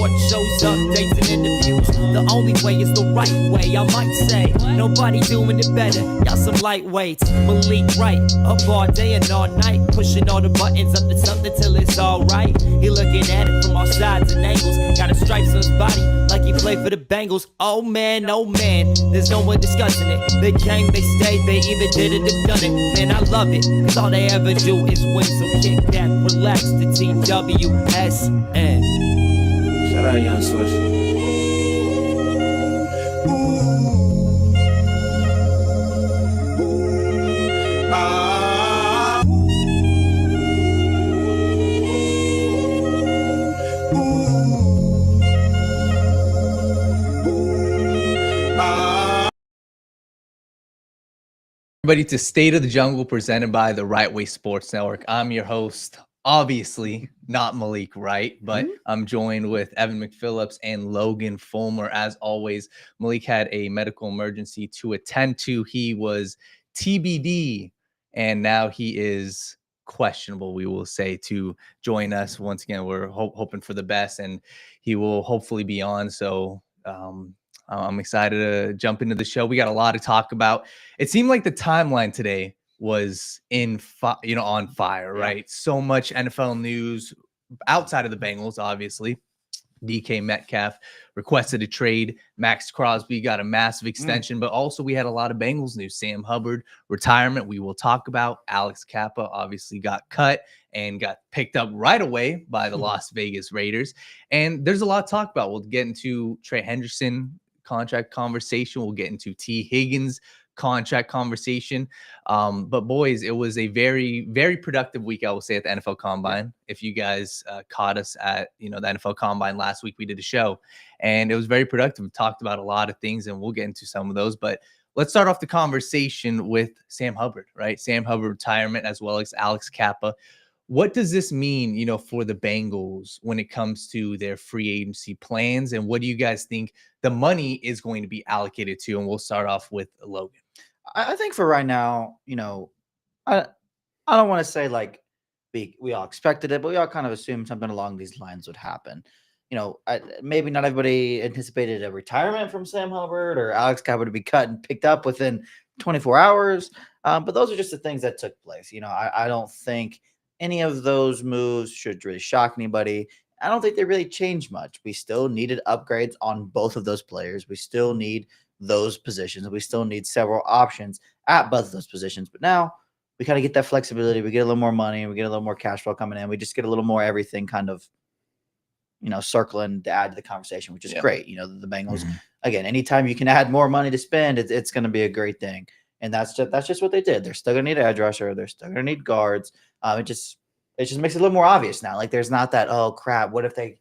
sports shows, updates, and interviews. The only way is the right way, I might say. Nobody doing it better, y'all some lightweights. Malik right, up all day and all night, pushing all the buttons up to something till it's alright. He looking at it from all sides and angles, got a stripes on his body like he played for the Bengals. Oh man, there's no one discussing it. They came, they stayed, they either did it or done it. Man, I love it, cause all they ever do is win. So kick back, relax, the TWSN. Shout out Young Swish. Everybody to State of the Jungle presented by the Right Way Sports Network. I'm your host, obviously not Malik Wright, but I'm joined with Evan McPhillips and Logan Fulmer. As always, Malik had a medical emergency to attend to. He was TBD, and now he is questionable, we will say, to join us. Once again, we're hoping for the best, and he will hopefully be on. So, I'm excited to jump into the show. We got a lot to talk about. It seemed like the timeline today was on fire, right? So much NFL news outside of the Bengals, obviously. DK Metcalf requested a trade. Max Crosby got a massive extension, but also we had a lot of Bengals news. Sam Hubbard retirement, we will talk about. Alex Cappa obviously got cut and got picked up right away by the Las Vegas Raiders. And there's a lot to talk about. We'll get into Trey Hendrickson contract conversation. We'll get into T. Higgins contract conversation. But boys, it was a very, very productive week, I will say, at the NFL Combine. If you guys caught us at the NFL Combine last week, we did a show, and it was very productive. We talked about a lot of things, and we'll get into some of those. But let's start off the conversation with Sam Hubbard, right? Sam Hubbard retirement, as well as Alex Cappa. What does this mean, for the Bengals when it comes to their free agency plans? And what do you guys think the money is going to be allocated to? And we'll start off with Logan. I think for right now, I don't want to say like we all expected it, but we all kind of assumed something along these lines would happen. Maybe not everybody anticipated a retirement from Sam Hubbard or Alex Cappa to be cut and picked up within 24 hours. But those are just the things that took place. I don't think any of those moves should really shock anybody. I don't think they really changed much. We still needed upgrades on both of those players. We still need those positions. We still need several options at both of those positions. But now we kind of get that flexibility. We get a little more money. We get a little more cash flow coming in. We just get a little more everything kind of, circling to add to the conversation, which is great. The Bengals, again, anytime you can add more money to spend, it's going to be a great thing. And that's just what they did. They're still going to need an edge rusher. They're still going to need guards. It just makes it a little more obvious now. Like there's not that, oh crap, what if they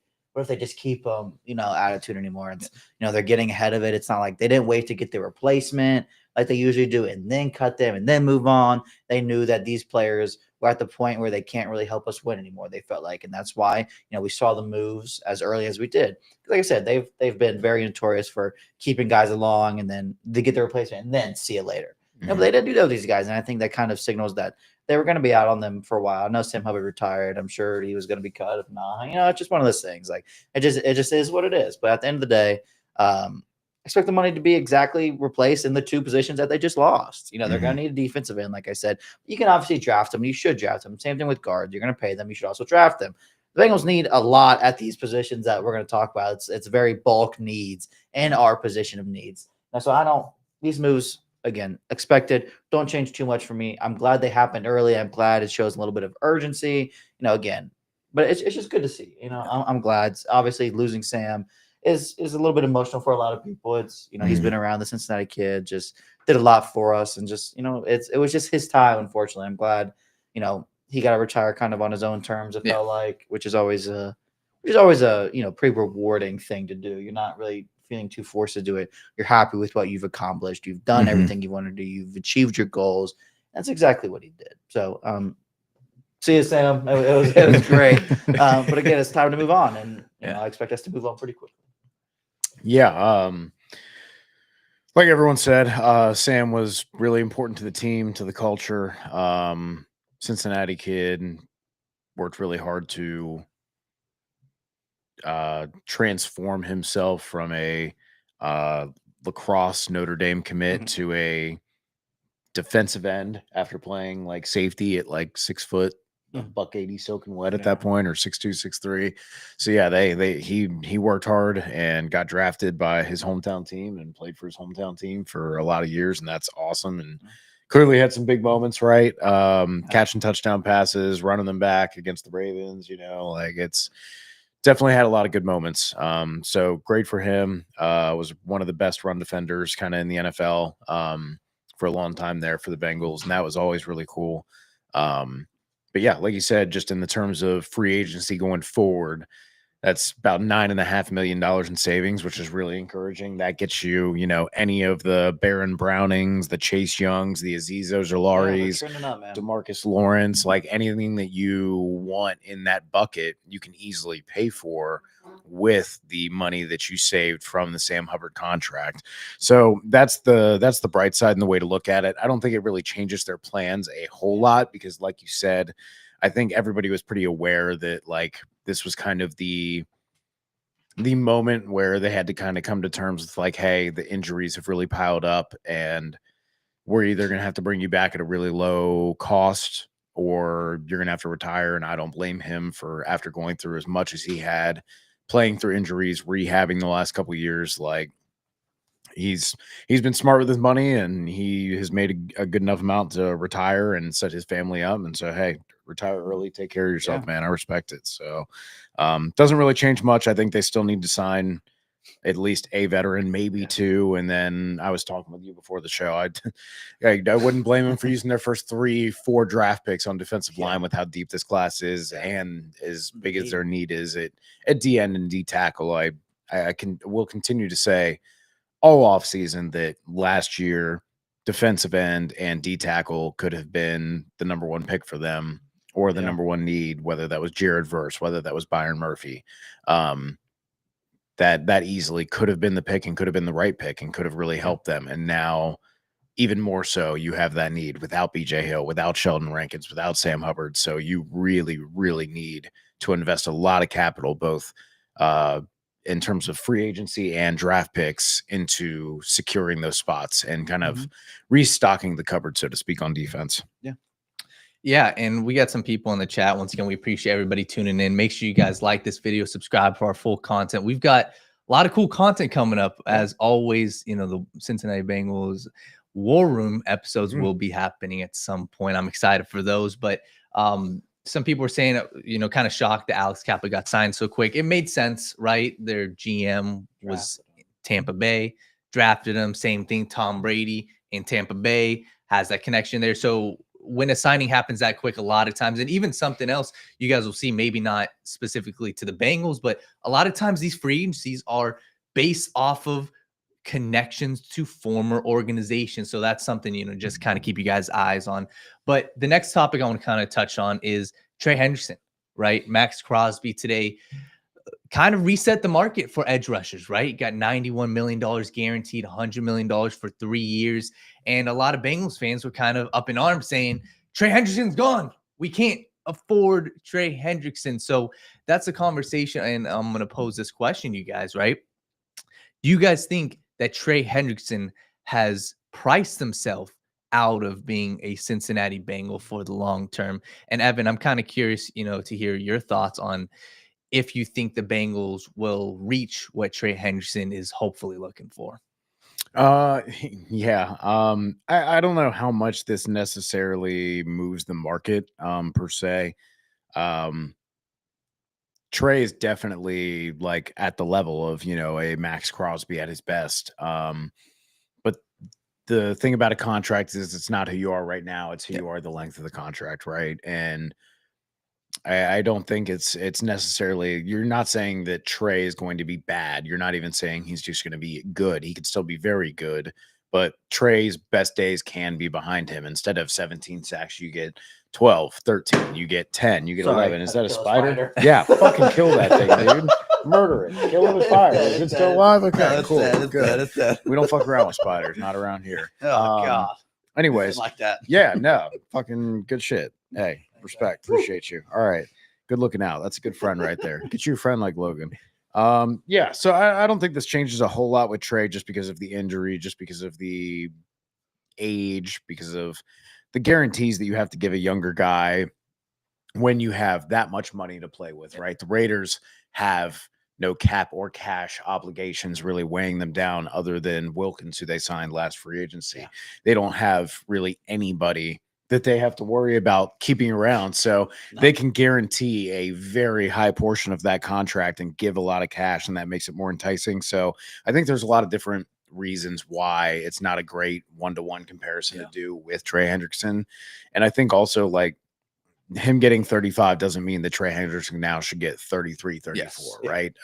just keep them, attitude anymore. It's, they're getting ahead of it. It's not like they didn't wait to get the replacement like they usually do and then cut them and then move on. They knew that these players were at the point where they can't really help us win anymore, they felt like. And that's why, we saw the moves as early as we did. Like I said, they've been very notorious for keeping guys along and then they get the replacement and then see you later. But they didn't do that with these guys. And I think that kind of signals that they were going to be out on them for a while. I know Sam Hubbard retired. I'm sure he was going to be cut. If not, it's just one of those things. Like it just is what it is. But at the end of the day, expect the money to be exactly replaced in the two positions that they just lost. They're going to need a defensive end. Like I said, you can obviously draft them. You should draft them. Same thing with guards. You're going to pay them. You should also draft them. The Bengals need a lot at these positions that we're going to talk about. It's very bulk needs in our position of needs. Now, so these moves, again, expected, don't change too much for me. I'm glad they happened early. I'm glad it shows a little bit of urgency, again, but it's just good to see, I'm glad. Obviously losing Sam is a little bit emotional for a lot of people. It's, he's been around, the Cincinnati kid, just did a lot for us. And just, it was just his time. Unfortunately, I'm glad, he got to retire kind of on his own terms. It felt like, which is always a, pretty rewarding thing to do. You're not really feeling too forced to do it. You're happy with what you've accomplished. You've done everything you want to do. You've achieved your goals. That's exactly what he did. So, see you, Sam. It was great. But again, it's time to move on, and I expect us to move on pretty quickly. Yeah. Like everyone said, Sam was really important to the team, to the culture. Cincinnati kid, worked really hard to transform himself from a lacrosse Notre Dame commit to a defensive end after playing like safety at like 6 foot, buck 80 soaking wet at that point, or 6'2", 6'3". So yeah, he worked hard and got drafted by his hometown team and played for his hometown team for a lot of years, and that's awesome. And clearly had some big moments, right? Catching touchdown passes, running them back against the Ravens, like it's definitely had a lot of good moments. So great for him. Was one of the best run defenders kind of in the NFL for a long time there for the Bengals, and that was always really cool. But yeah, like you said, just in the terms of free agency going forward, that's about $9.5 million in savings, which is really encouraging. That gets you, any of the Baron Brownings, the Chase Youngs, the Azeez Ojularis, DeMarcus Lawrence, like anything that you want in that bucket, you can easily pay for with the money that you saved from the Sam Hubbard contract. So that's the bright side and the way to look at it. I don't think it really changes their plans a whole lot because, like you said, I think everybody was pretty aware that like this was kind of the moment where they had to kind of come to terms with like, hey, the injuries have really piled up and we're either going to have to bring you back at a really low cost or you're going to have to retire. And I don't blame him for, after going through as much as he had, playing through injuries, rehabbing the last couple of years, like he's been smart with his money and he has made a good enough amount to retire and set his family up. And so, hey, retire early, take care of yourself, man. I respect it. So doesn't really change much. I think they still need to sign at least a veteran, maybe two. And then I was talking with you before the show. I wouldn't blame them for using their first 3-4 draft picks on defensive line with how deep this class is and as big as their need is at D end and D tackle. Will continue to say all offseason that last year defensive end and D tackle could have been the number one pick for them or the number one need, whether that was Jared Verse, whether that was Byron Murphy. That easily could have been the pick and could have been the right pick and could have really helped them. And now even more so, you have that need without BJ Hill, without Sheldon Rankins, without Sam Hubbard. So you really, really need to invest a lot of capital, both in terms of free agency and draft picks, into securing those spots and kind of restocking the cupboard, so to speak, on defense. Yeah, and we got some people in the chat. Once again, we appreciate everybody tuning in. Make sure you guys like this video, subscribe for our full content. We've got a lot of cool content coming up. As always, the Cincinnati Bengals War Room episodes will be happening at some point. I'm excited for those. But some people were saying, kind of shocked that Alex Cappa got signed so quick. It made sense, right? Their GM was Tampa Bay, drafted him. Same thing, Tom Brady in Tampa Bay has that connection there. So when a signing happens that quick, a lot of times, and even something else you guys will see, maybe not specifically to the Bengals, but a lot of times these free agencies are based off of connections to former organizations. So that's something, just kind of keep you guys' eyes on. But the next topic I want to kind of touch on is Trey Hendrickson, right? Max Crosby today kind of reset the market for edge rushers, right? Got $91 million guaranteed, $100 million for 3 years. And a lot of Bengals fans were kind of up in arms saying, Trey Hendrickson's gone. We can't afford Trey Hendrickson. So that's a conversation. And I'm going to pose this question to you guys, right? Do you guys think that Trey Hendrickson has priced himself out of being a Cincinnati Bengal for the long term? And Evan, I'm kind of curious, to hear your thoughts on if you think the Bengals will reach what Trey Hendrickson is hopefully looking for. Yeah. I don't know how much this necessarily moves the market, per se. Trey is definitely like at the level of, a Max Crosby at his best. But the thing about a contract is it's not who you are right now. It's who you are the length of the contract. Right. And I don't think it's necessarily, you're not saying that Trey is going to be bad. You're not even saying he's just going to be good. He could still be very good, but Trey's best days can be behind him. Instead of 17 sacks, you get 12, 13, you get 10, you get 11. Is that a spider? Yeah, fucking kill that thing, dude. Murder it. Kill it with fire. Is it still alive? Okay, cool. Good. We don't fuck around with spiders, not around here. Oh, God. Anyways, like that. Yeah, no, fucking good shit. Hey, respect. Appreciate you. All right. Good looking out. That's a good friend right there. Get you a friend like Logan. Yeah, so I don't think this changes a whole lot with Trey just because of the injury, just because of the age, because of the guarantees that you have to give a younger guy when you have that much money to play with, right? The Raiders have no cap or cash obligations really weighing them down other than Wilkins, who they signed last free agency. Yeah. They don't have really anybody that they have to worry about keeping around. So they can guarantee a very high portion of that contract and give a lot of cash, and that makes it more enticing. So I think there's a lot of different reasons why it's not a great one-to-one comparison to do with Trey Hendrickson. And I think also like him getting 35 doesn't mean that Trey Hendrickson now should get 33, 34, right?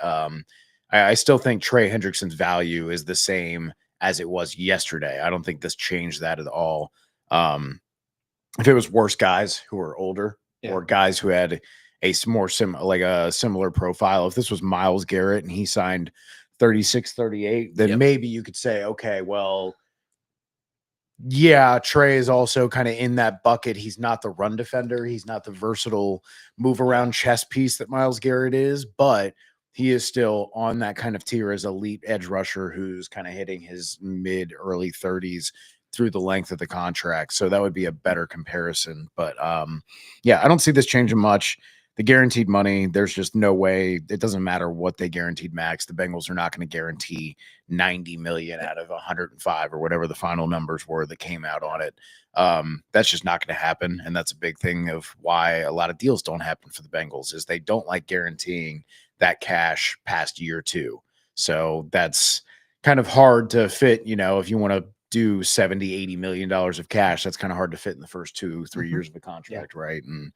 I still think Trey Hendrickson's value is the same as it was yesterday. I don't think this changed that at all. If it was worse guys who are older or guys who had a more similar profile, if this was Myles Garrett and he signed 36, 38, then maybe you could say, okay, well, yeah, Trey is also kind of in that bucket. He's not the run defender. He's not the versatile move around chess piece that Myles Garrett is, but he is still on that kind of tier as elite edge rusher who's kind of hitting his mid early 30s through the length of the contract. So that would be a better comparison. But yeah, I don't see this changing much. The guaranteed money, there's just no way. It doesn't matter what they guaranteed max. The Bengals are not going to guarantee 90 million out of 105 or whatever the final numbers were that came out on it. That's just not going to happen. And that's a big thing of why a lot of deals don't happen for the Bengals is they don't like guaranteeing that cash past year two. So that's kind of hard to fit, you know, if you want to do 70, 80 million dollars of cash, that's kind of hard to fit in the first 2-3 years of a contract. Right. And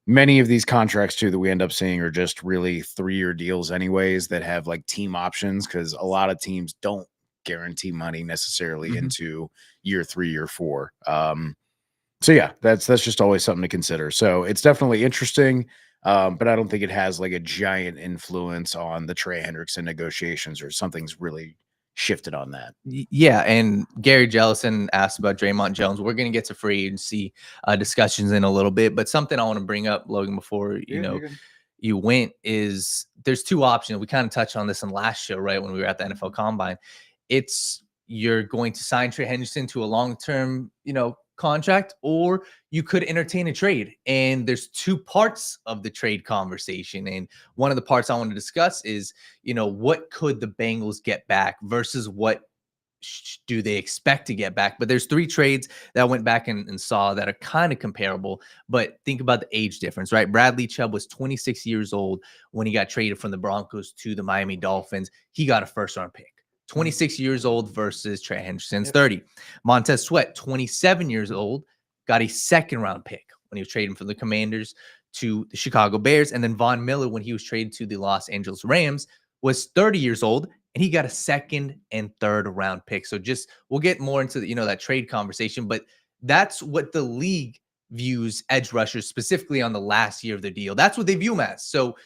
many of these contracts too that we end up seeing are just really 3-year deals anyways that have like team options because a lot of teams don't guarantee money necessarily into year 3, year 4. So yeah, that's just always something to consider. So it's definitely interesting, but I don't think it has like a giant influence on the Trey Hendrickson negotiations or something's really shifted on that. Yeah, and Gary Jellison asked about Draymond Jones. We're going to get to free agency discussions in a little bit, but something I want to bring up, Logan, before you went is there's two options. We kind of touched on this in last show, right, when we were at the NFL Combine. It's you're going to sign Trey Hendrickson to a long-term, contract, or you could entertain a trade. And there's two parts of the trade conversation. And one of the parts I want to discuss is, what could the Bengals get back versus what do they expect to get back? But there's 3 trades that I went back and saw that are kind of comparable, but think about the age difference, right? Bradley Chubb was 26 years old when he got traded from the Broncos to the Miami Dolphins. He got a first-round pick. 26 years old versus Trey Hendrickson's 30. Montez Sweat, 27 years old, got a second-round pick when he was traded from the Commanders to the Chicago Bears. And then Von Miller, when he was traded to the Los Angeles Rams, was 30 years old, and he got a second and third-round pick. So we'll get more into that trade conversation, but that's what the league views edge rushers, specifically on the last year of the deal. That's what they view them as. So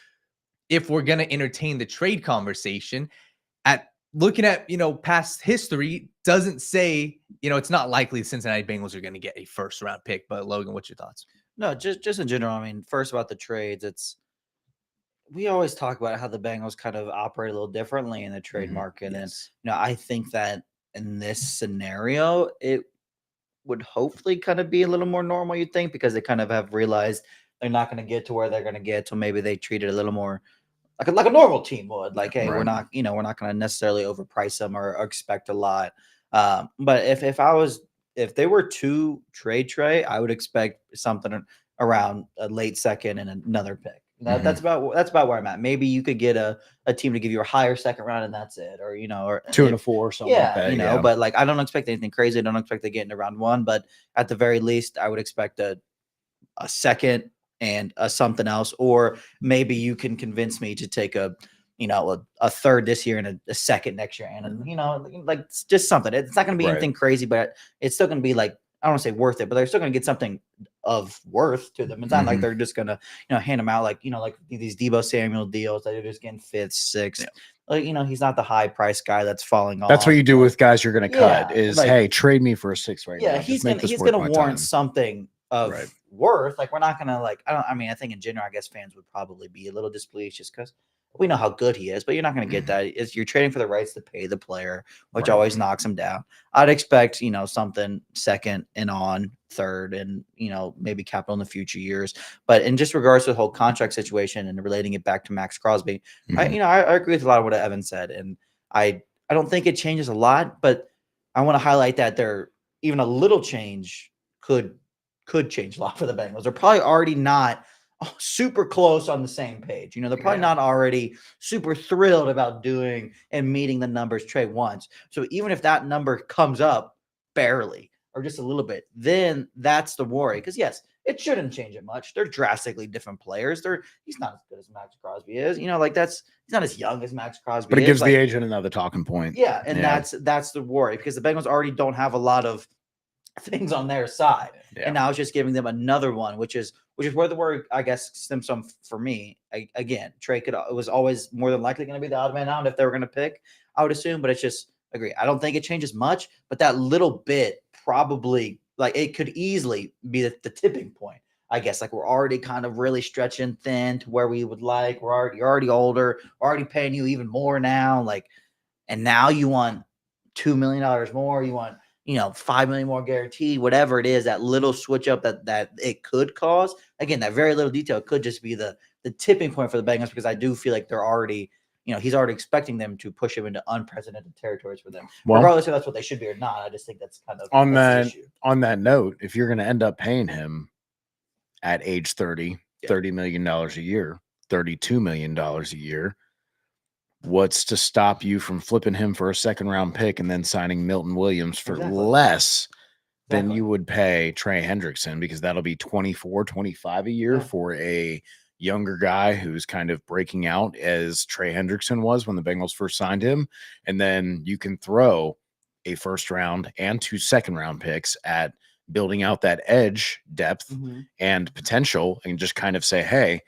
if we're going to entertain the trade conversation, looking at, past history doesn't say, it's not likely the Cincinnati Bengals are going to get a first-round pick. But Logan, what's your thoughts? No, just in general. I mean, first about the trades, we always talk about how the Bengals kind of operate a little differently in the trade market. Yes. And, I think that in this scenario, it would hopefully kind of be a little more normal, you'd think, because they kind of have realized they're not going to get to where they're going to get. So maybe they treat it a little more like a normal team would, like, hey, we're not going to necessarily overprice them or expect a lot. But if they were to trade Trey, I would expect something around a late second and another pick. That's about where I'm at. Maybe you could get a team to give you a higher second round and that's it, or or 2 and a 4 or something like that. But like I don't expect anything crazy. I don't expect to get into round 1, but at the very least, I would expect a second and something else, or maybe you can convince me to take a third this year and a second next year, and like it's just something. It's not going to be anything crazy, but it's still going to be like, I don't want to say worth it, but they're still going to get something of worth to them. It's not like they're just going to hand them out like like these Deebo Samuel deals that they're just getting 5th, 6th. Yeah. Like, he's not the high price guy that's falling off. That's what you do with guys you're going to cut is, hey, trade me for a 6 right now. Yeah, he's going to warrant something of Right. worth. Like, we're not gonna I think in general, I guess fans would probably be a little displeased just because we know how good he is, but you're not going to get that. You're trading for the rights to pay the player, which Right. always knocks him down. I'd expect, something second and on third and, maybe capital in the future years. But in just regards to the whole contract situation and relating it back to Max Crosby, Mhm. I agree with a lot of what Evan said. And I don't think it changes a lot, but I want to highlight that there even a little change could change a lot for the Bengals. They're probably already not super close on the same page. They're probably not already super thrilled about doing and meeting the numbers Trey wants. So even if that number comes up barely or just a little bit, then that's the worry. Because yes, it shouldn't change it much. They're drastically different players. He's not as good as Max Crosby is. He's not as young as Max Crosby But it is. gives the agent another talking point. Yeah, and that's the worry because the Bengals already don't have a lot of things on their side. Yeah. And now it's just giving them another one, which is where the worry, I guess, stems from for me. Again, Trey it was always more than likely going to be the odd man out if they were going to pick, I would assume. But it's just agree. I don't think it changes much, but that little bit probably it could easily be the tipping point. I guess we're already kind of really stretching thin to where we would like. You're already older, we're already paying you even more now. And now you want $2 million more. You want $5 million more guarantee, whatever it is, that little switch up that it could cause. Again, that very little detail could just be the tipping point for the Bengals because I do feel like they're already, he's already expecting them to push him into unprecedented territories for them. Well, regardless if that's what they should be or not. I just think that's kind of on that's the issue. On that note, if you're going to end up paying him at age 30, $30 million a year, $32 million a year, what's to stop you from flipping him for a second round pick and then signing Milton Williams for less than you would pay Trey Hendrickson? Because that'll be 24, 25 a year for a younger guy who's kind of breaking out as Trey Hendrickson was when the Bengals first signed him. And then you can throw a first round and 2 second round picks at building out that edge depth and potential and just kind of say, hey,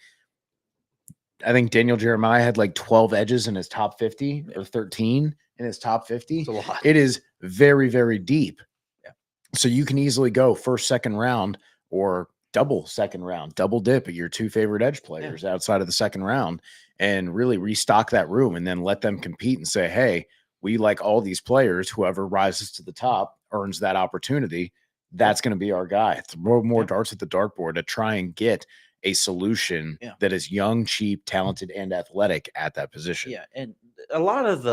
I think Daniel Jeremiah had 12 edges in his top 50 or 13 in his top 50. It's a lot. It is very, very deep. Yeah. So you can easily go first, second round or double second round, double dip at your 2 favorite edge players outside of the second round and really restock that room and then let them compete and say, hey, we like all these players. Whoever rises to the top earns that opportunity. That's going to be our guy. Throw more darts at the dartboard to try and get a solution that is young, cheap, talented, and athletic at that position. Yeah, and a lot of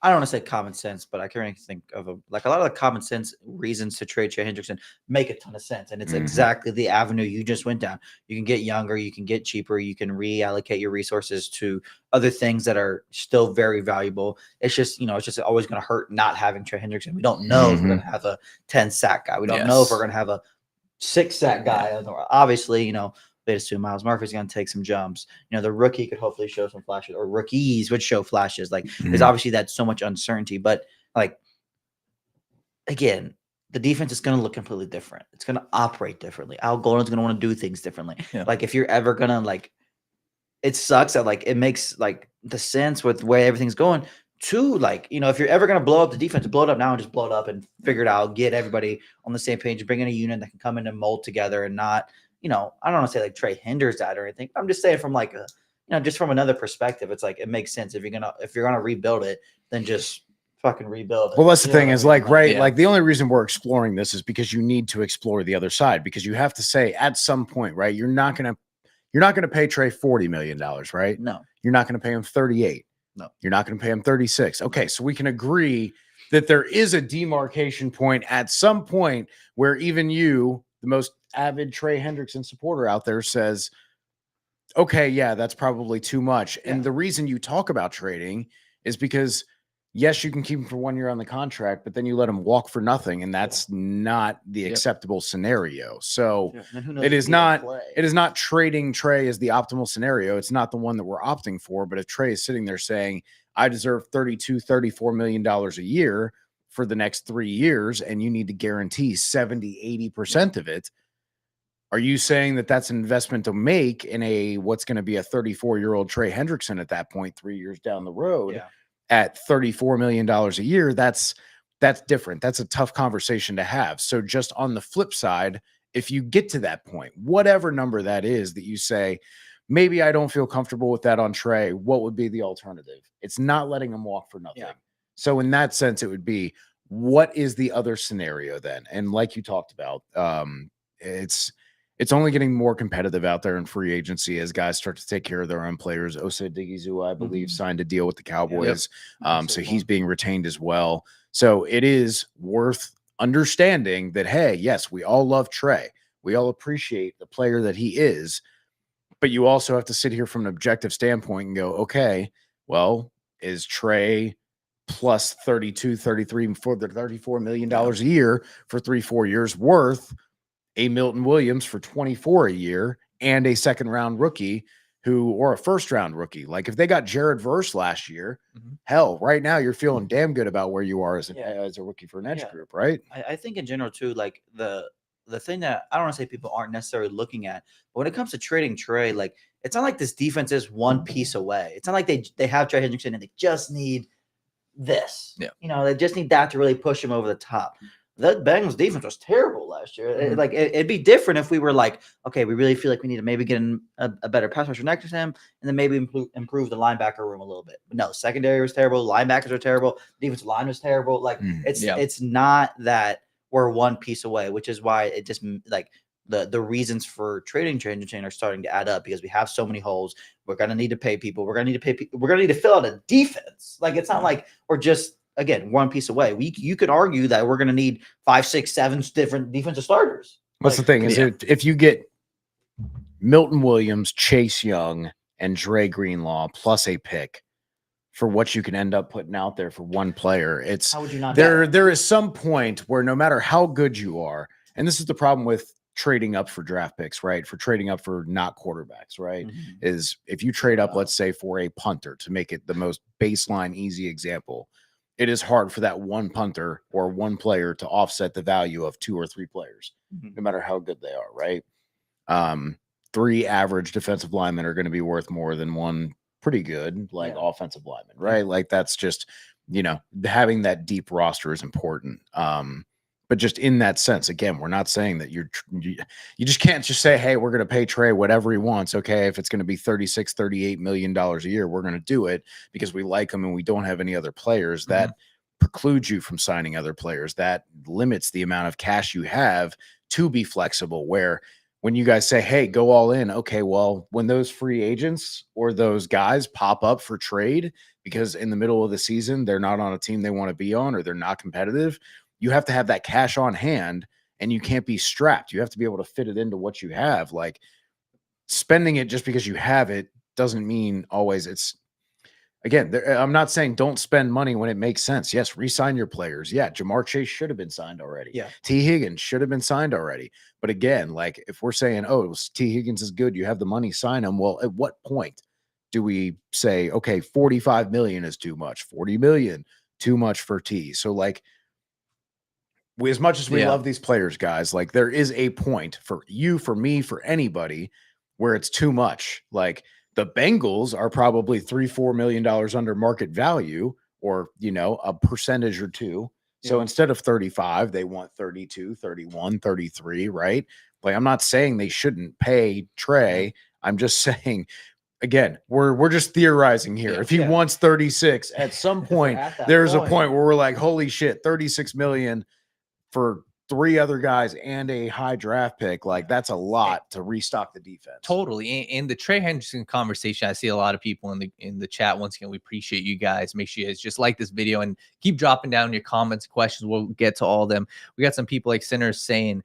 I don't want to say common sense, but I can think of a lot of the common sense reasons to trade Trey Hendrickson make a ton of sense. And it's exactly the avenue you just went down. You can get younger, you can get cheaper, you can reallocate your resources to other things that are still very valuable. It's just, it's just always going to hurt not having Trey Hendrickson. We don't know if we're going to have a 10 sack guy. We don't know if we're going to have a 6 sack guy. Obviously, they assume Miles Murphy's going to take some jumps. The rookie could hopefully show some flashes, or rookies would show flashes. There's obviously that so much uncertainty, but again, the defense is going to look completely different. It's going to operate differently. Al Golden's going to want to do things differently. Yeah. If you're ever going to it sucks that it makes the sense with the way everything's going to if you're ever going to blow up the defense, blow it up now and just blow it up and figure it out, get everybody on the same page, bring in a unit that can come in and mold together and not, I don't want to say Trey hinders that or anything. I'm just saying from just from another perspective, it's it makes sense if you're gonna rebuild it, then just fucking rebuild it. Well, that's the thing is the only reason we're exploring this is because you need to explore the other side, because you have to say at some point, right? You're not gonna pay Trey $40 million, right? No, you're not gonna pay him 38. No, you're not gonna pay him 36. Okay, so we can agree that there is a demarcation point at some point where even you, the most avid Trey Hendrickson supporter out there, says, okay, yeah, that's probably too much. Yeah. And the reason you talk about trading is because, yes, you can keep him for 1 year on the contract, but then you let him walk for nothing, and that's not the acceptable scenario. So it is not trading Trey as the optimal scenario. It's not the one that we're opting for. But if Trey is sitting there saying, I deserve $32, $34 million a year for the next 3 years, and you need to guarantee 70, 80% of it, are you saying that that's an investment to make in what's going to be a 34-year-old Trey Hendrickson at that point, 3 years down the road at $34 million a year? That's different. That's a tough conversation to have. So just on the flip side, if you get to that point, whatever number that is that you say, maybe I don't feel comfortable with that on Trey, what would be the alternative? It's not letting him walk for nothing. Yeah. So in that sense, it would be, what is the other scenario then? And like you talked about, it's only getting more competitive out there in free agency as guys start to take care of their own players. Osa Digizua, I believe, signed a deal with the Cowboys. So he's being retained as well. So it is worth understanding that, hey, yes, we all love Trey. We all appreciate the player that he is. But you also have to sit here from an objective standpoint and go, okay, well, is Trey plus 32, 33, $34 million a year for 3-4 years worth a Milton Williams for 24 a year and a second round rookie or a first round rookie? Like if they got Jared Verse last year, hell, right now you're feeling damn good about where you are as a rookie for an edge group, right? I think in general too, like the thing that I don't want to say people aren't necessarily looking at, but when it comes to trading Trey, like it's not like this defense is one piece away. It's not like they have Trey Hendrickson and they just need this. Yeah. They just need that to really push him over the top. The Bengals defense was terrible last year. It'd be different if we were like, okay, we really feel like we need to maybe get in a better pass rusher next to him, and then maybe improve the linebacker room a little bit. But no, secondary was terrible. Linebackers are terrible. Defensive line was terrible. Like it's not that we're one piece away, which is why it just like the reasons for trading Trey Hendrickson are starting to add up because we have so many holes. We're gonna need to pay people. We're gonna need to pay people. We're gonna need to fill out a defense. Like it's not like we're just one piece away. You could argue that we're going to need 5, 6, 7 different defensive starters. What's the thing is if you get Milton Williams, Chase Young, and Dre Greenlaw plus a pick for what you can end up putting out there for one player, it's how would you not there is some point where no matter how good you are, and this is the problem with trading up for draft picks, right? For trading up for not quarterbacks, right? Is if you trade up, let's say for a punter to make it the most baseline easy example, it is hard for that one punter or one player to offset the value of 2 or 3 players, no matter how good they are, right? 3 average defensive linemen are going to be worth more than one pretty good, offensive lineman, right? Like that's just, having that deep roster is important. But just in that sense, again, we're not saying that you just can't just say, hey, we're going to pay Trey whatever he wants. Okay. If it's going to be $36, $38 million a year, we're going to do it because we like him and we don't have any other players. That precludes you from signing other players. That limits the amount of cash you have to be flexible, where when you guys say, hey, go all in. Okay, well, when those free agents or those guys pop up for trade because in the middle of the season, they're not on a team they want to be on or they're not competitive, you have to have that cash on hand and you can't be strapped. You have to be able to fit it into what you have. Like spending it just because you have it doesn't mean always it's, again, I'm not saying don't spend money when it makes sense. Yes, re-sign your players. Yeah, Jamar Chase should have been signed already. Yeah. T. Higgins should have been signed already. But again, like if we're saying, oh, T. Higgins is good, you have the money, sign him. Well, at what point do we say, okay, 45 million is too much, 40 million, too much for T? So like, as much as we love these players, guys, like there is a point for you, for me, for anybody where it's too much. Like the Bengals are probably $3-4 million under market value or, a percentage or two. So instead of 35, they want 32, 31, 33, right? Like I'm not saying they shouldn't pay Trey. I'm just saying, again, we're just theorizing here. If he wants 36, at some point, there's a point where we're like, holy shit, 36 million for 3 other guys and a high draft pick. Like that's a lot to restock the defense. Totally. In the Trey Hendrickson conversation, I see a lot of people in the chat. Once again, we appreciate you guys. Make sure you guys just like this video and keep dropping down your comments, questions. We'll get to all of them. We got some people like Sinners saying,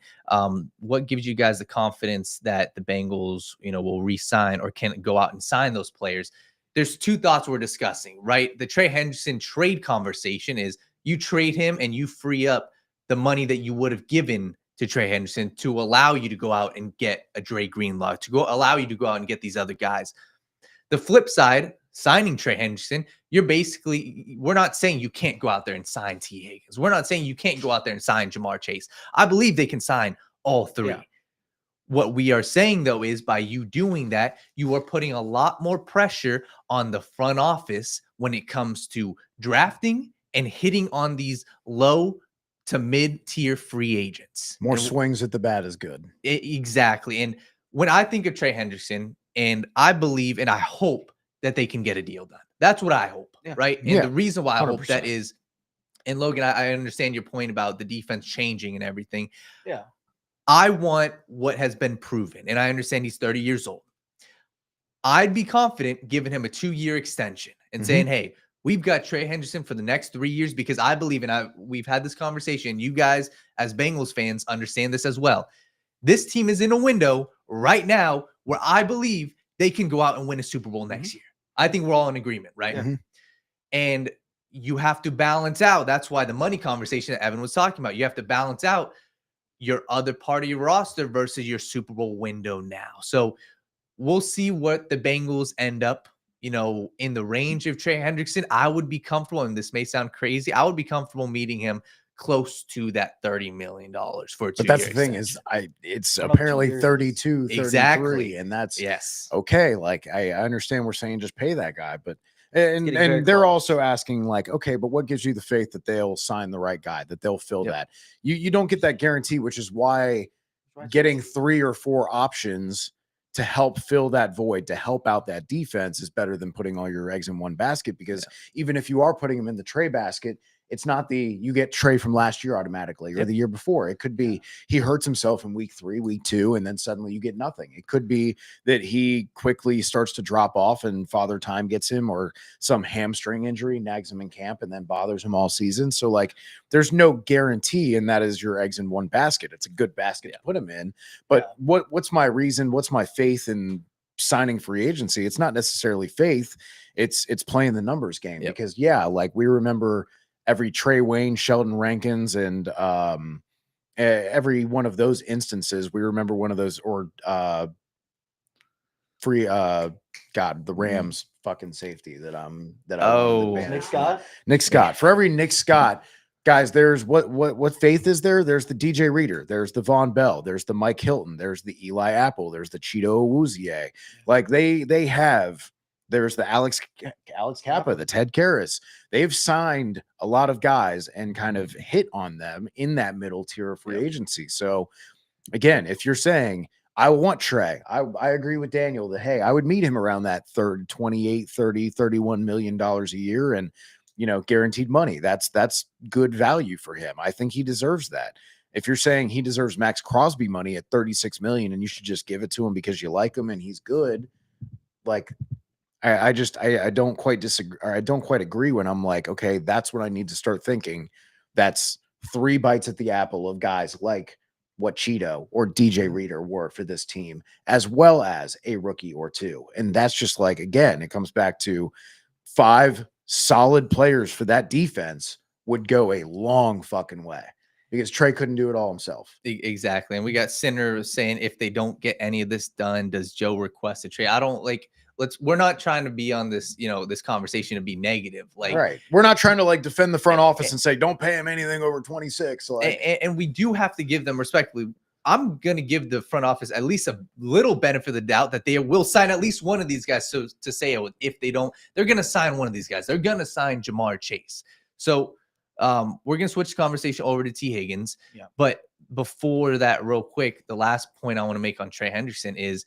what gives you guys the confidence that the Bengals, will re-sign or can go out and sign those players? There's 2 thoughts we're discussing, right? The Trey Hendrickson trade conversation is you trade him and you free up the money that you would have given to Trey Hendrickson to allow you to go out and get a Dre Greenlaw, allow you to go out and get these other guys. The flip side, signing Trey Hendrickson, we're not saying you can't go out there and sign T. Higgins. We're not saying you can't go out there and sign Jamar Chase. I believe they can sign all 3. Yeah. What we are saying, though, is by you doing that, you are putting a lot more pressure on the front office when it comes to drafting and hitting on these low to mid-tier free agents. More And swings at the bat is good. exactly. And when I think of Trey Hendrickson, and I believe and I hope that they can get a deal done. That's what I hope, Yeah. right? And Yeah, the reason why I hope 100%. that is, and Logan, I understand your point about the defense changing and everything. Yeah. I want what has been proven, and I understand he's 30 years old. I'd be confident giving him a 2-year extension and saying, hey, we've got Trey Hendrickson for the next 3 years, because I believe, and we've had this conversation, you guys as Bengals fans understand this as well. This team is in a window right now where I believe they can go out and win a Super Bowl next year. I think we're all in agreement, right? Mhm. And you have to balance out. That's why the money conversation that Evan was talking about, you have to balance out your other part of your roster versus your Super Bowl window now. So we'll see what the Bengals end up, in the range of Trey Hendrickson. I would be comfortable, and this may sound crazy, I would be comfortable meeting him close to that $30 million for a 2-year But that's the thing extension. is, it's How about 2 apparently years? 32, 33, Exactly. and that's Yes. okay. Like I understand we're saying just pay that guy, but and getting very they're close. also asking like, okay, but what gives you the faith that they'll sign the right guy, that they'll fill Yep. that? You don't get that guarantee, which is why getting 3 or 4 options to help fill that void, to help out that defense, is better than putting all your eggs in one basket. Because even if you are putting them in the Trey basket, it's not you get Trey from last year automatically or the year before. It could be he hurts himself in week 3, week 2, and then suddenly you get nothing. It could be that he quickly starts to drop off and Father Time gets him, or some hamstring injury nags him in camp and then bothers him all season. So like there's no guarantee, and that is your eggs in one basket. It's a good basket to put him in. But what's my reason? What's my faith in signing free agency? It's not necessarily faith. It's playing the numbers game. Because like we remember every Trey Wayne, Sheldon Rankins, and every one of those instances. We remember one of those, or the Rams fucking safety that Nick Scott. Nick Scott. For every Nick Scott, guys, there's what faith is there? There's the DJ Reader, there's the Von Bell, there's the Mike Hilton, there's the Eli Apple, there's the Cheeto Awuzie. Like they have. There's the Alex Cappa, the Ted Karras. They've signed a lot of guys and kind of hit on them in that middle tier of free agency. So again, if you're saying I want Trey, I agree with Daniel that, hey, I would meet him around that 28, 30, $31 million a year and, guaranteed money. That's good value for him. I think he deserves that. If you're saying he deserves Max Crosby money at $36 million and you should just give it to him because you like him and he's good, like, I don't quite disagree, or I don't quite agree when I'm like, okay, that's when I need to start thinking. That's 3 bites at the apple of guys like what Cheeto or DJ Reader were for this team, as well as a rookie or 2. And that's just like, again, it comes back to 5 solid players for that defense would go a long fucking way, because Trey couldn't do it all himself. Exactly. And we got Sinner saying, if they don't get any of this done, does Joe request a trade? I don't like. We're not trying to be on this, this conversation to be negative. Like, right. We're not trying to like defend the front office and say, don't pay him anything over 26. Like, and we do have to give them respectfully. I'm going to give the front office at least a little benefit of the doubt that they will sign at least one of these guys. So to say, if they don't, they're going to sign one of these guys. They're going to sign Jamar Chase. So we're going to switch the conversation over to T. Higgins. Yeah. But before that, real quick, the last point I want to make on Trey Hendrickson is,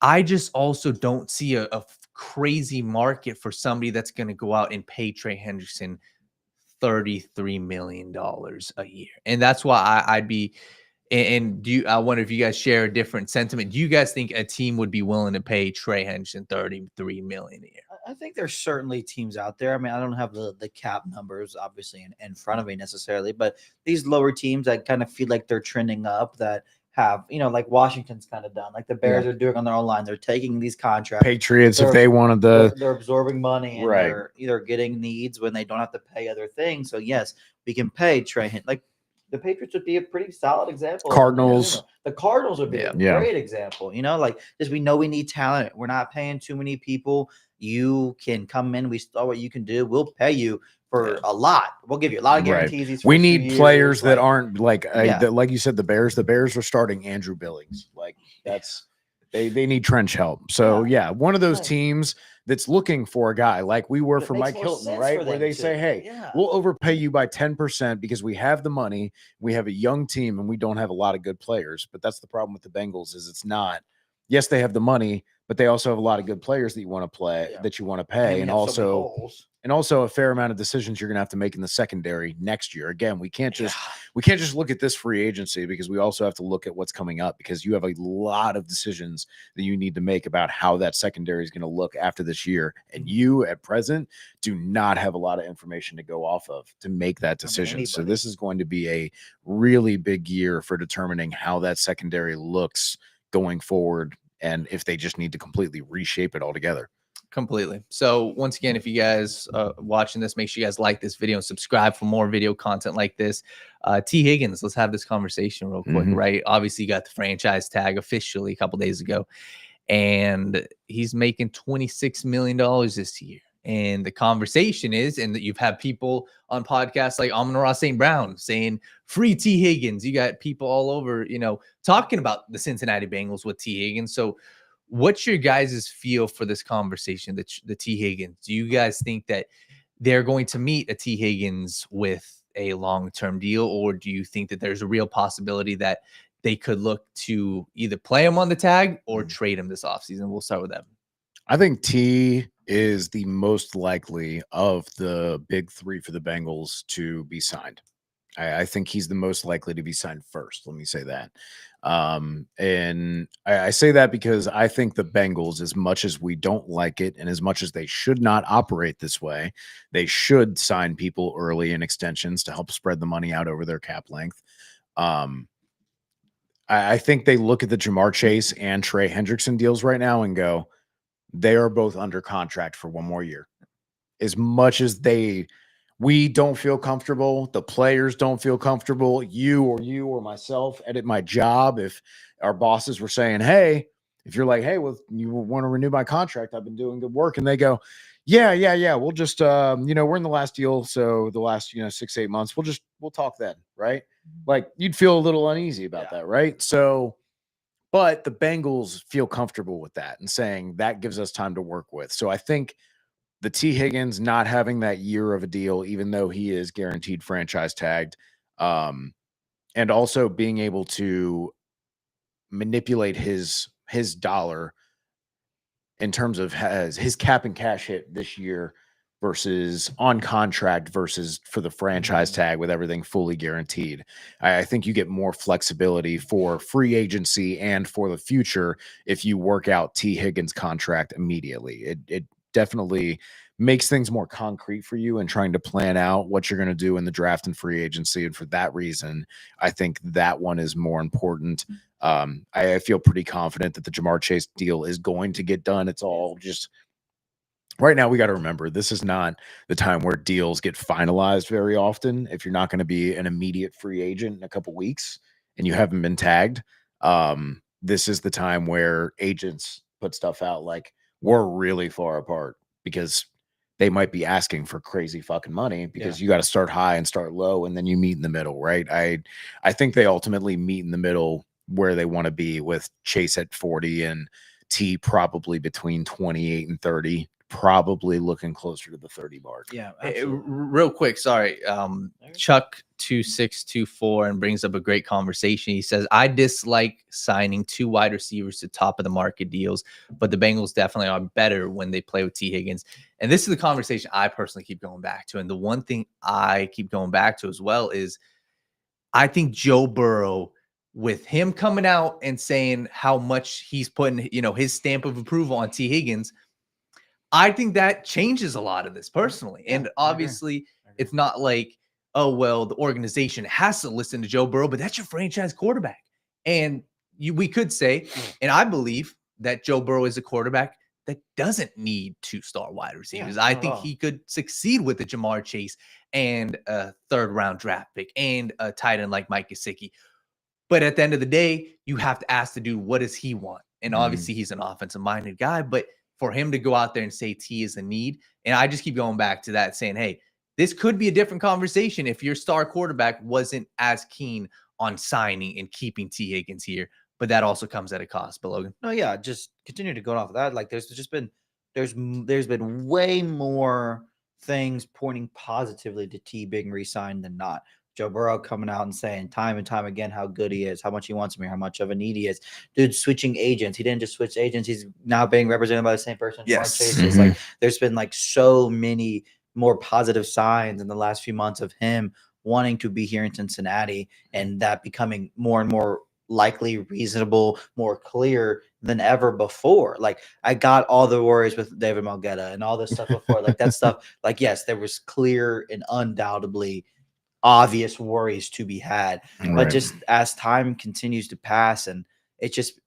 I just also don't see a crazy market for somebody that's going to go out and pay Trey Hendrickson $33 million a year. And that's why I'd be, and I wonder if you guys share a different sentiment. Do you guys think a team would be willing to pay Trey Hendrickson $33 million a year? I think there's certainly teams out there. I mean, I don't have the cap numbers obviously in front of me necessarily, but these lower teams that kind of feel like they're trending up, that have, like Washington's kind of done, like the Bears are doing on their own line. They're taking these contracts. Patriots, if they wanted they're absorbing money, and Right. they're either getting needs when they don't have to pay other things. So yes, we can pay Trey. Like the Patriots would be a pretty solid example. Cardinals. The Cardinals would be a Yeah. great example. Like just, we know we need talent. We're not paying too many people. You can come in. We saw what you can do. We'll pay you for a lot. We'll give you a lot of guarantees. These We first few need players years, that aren't like Yeah. like you said, the Bears are starting Andrew Billings. Like that's They need trench help. So yeah, one of those Right. teams that's looking for a guy like we were That for makes Mike more Hilton, sense right? for Where them they say, too. hey, Yeah. we'll overpay you by 10% because we have the money, we have a young team, and we don't have a lot of good players. But that's the problem with the Bengals is it's not. Yes, they have the money, but they also have a lot of good players that you want to play, Yeah. that you want to pay, we and have so many also holes. a fair amount of decisions you're going to have to make in the secondary next year. Again, we can't just look at this free agency because we also have to look at what's coming up because you have a lot of decisions that you need to make about how that secondary is going to look after this year. And you at present do not have a lot of information to go off of to make that decision. So anybody. this is going to be a really big year for determining how that secondary looks going forward and if they just need to completely reshape it altogether. Completely. So once again, if you guys watching this, make sure you guys like this video and subscribe for more video content like this. T. Higgins, let's have this conversation real quick, right? Obviously, you got the franchise tag officially a couple days ago, and he's making $26 million this year. And the conversation is, and that you've had people on podcasts like Amon-Ra St. Brown saying free T. Higgins. You got people all over, talking about the Cincinnati Bengals with T. Higgins. So what's your guys' feel for this conversation, the T. Higgins? Do you guys think that they're going to meet a T. Higgins with a long-term deal, or do you think that there's a real possibility that they could look to either play him on the tag or trade him this offseason? We'll start with Evan. I think T is the most likely of the big three for the Bengals to be signed. I think he's the most likely to be signed first. Let me say that. And I say that because I think the Bengals, as much as we don't like it and as much as they should not operate this way, they should sign people early in extensions to help spread the money out over their cap length. I think they look at the Jamar Chase and Trey Hendrickson deals right now and go, they are both under contract for one more year. As much as we don't feel comfortable, the players don't feel comfortable, you or myself at my job, if our bosses were saying, hey, if you're like, hey, well, you want to renew my contract, I've been doing good work, and they go, yeah, we'll just we're in the last deal, so the last 6-8 months, we'll talk then, right? Like you'd feel a little uneasy about that, right? So but the Bengals feel comfortable with that and saying that gives us time to work with. So I think the T. Higgins not having that year of a deal, even though he is guaranteed franchise tagged, and also being able to manipulate his dollar in terms of his cap and cash hit this year versus on contract versus for the franchise tag with everything fully guaranteed. I think you get more flexibility for free agency and for the future if you work out T. Higgins' contract immediately. It definitely makes things more concrete for you and trying to plan out what you're going to do in the draft and free agency. And for that reason, I think that one is more important. I feel pretty confident that the Jamar Chase deal is going to get done. It's all just right now. We got to remember this is not the time where deals get finalized very often. If you're not going to be an immediate free agent in a couple weeks and you haven't been tagged, this is the time where agents put stuff out like we're really far apart because they might be asking for crazy fucking money because you got to start high and start low and then you meet in the middle, right? I think they ultimately meet in the middle where they want to be with Chase at 40 and T probably between 28 and 30, probably looking closer to the 30 mark. Yeah, real quick, sorry. Chuck 2624 and brings up a great conversation. He says, I dislike signing 2 wide receivers to top of the market deals, but the Bengals definitely are better when they play with T. Higgins. And this is the conversation I personally keep going back to. And the one thing I keep going back to as well is I think Joe Burrow, with him coming out and saying how much he's putting, his stamp of approval on T. Higgins, I think that changes a lot of this personally. Yeah, and obviously, it's not like, oh, well, the organization has to listen to Joe Burrow, but that's your franchise quarterback. And we could say, and I believe that Joe Burrow is a quarterback that doesn't need 2-star wide receivers. I think he could succeed with the Jamar Chase and a 3rd-round draft pick and a tight end like Mike Gesicki. But at the end of the day, you have to ask the dude, what does he want? And obviously, he's an offensive-minded guy, but for him to go out there and say T is a need, and I just keep going back to that saying, hey, this could be a different conversation if your star quarterback wasn't as keen on signing and keeping T. Higgins here. but that also comes at a cost. But Logan, No, yeah, just continue to go off of that. Like there's been way more things pointing positively to T being re-signed than not. Joe Burrow coming out and saying time and time again how good he is, how much he wants me, how much of a need he is. Dude, switching agents. He didn't just switch agents. He's now being represented by the same person. Yes. Jamar Chase is. Like there's been like so many more positive signs in the last few months of him wanting to be here in Cincinnati, and that becoming more and more likely, reasonable, more clear than ever before. Like I got all the worries with David Malgetta and all this stuff before. Like that stuff, like yes, there was clear and undoubtedly obvious worries to be had. But Right. just as time continues to pass and it just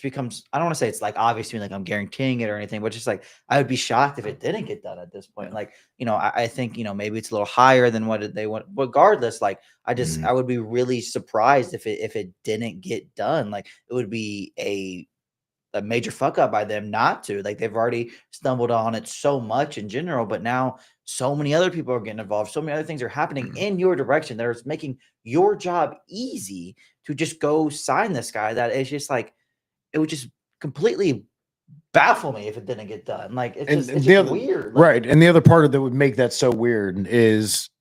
becomes, I don't want to say it's like obvious to me, like I'm guaranteeing it or anything, but just like I would be shocked if it didn't get done at this point. Like, I think, maybe it's a little higher than what they want. Regardless, like I would be really surprised if it didn't get done. Like it would be a major fuck up by them not to. Like they've already stumbled on it so much in general, but now so many other people are getting involved. So many other things are happening in your direction that are making your job easy to just go sign this guy. That it's just like, it would just completely baffle me if it didn't get done. Like it's just weird. Like, Right. And the other part of that would make that so weird is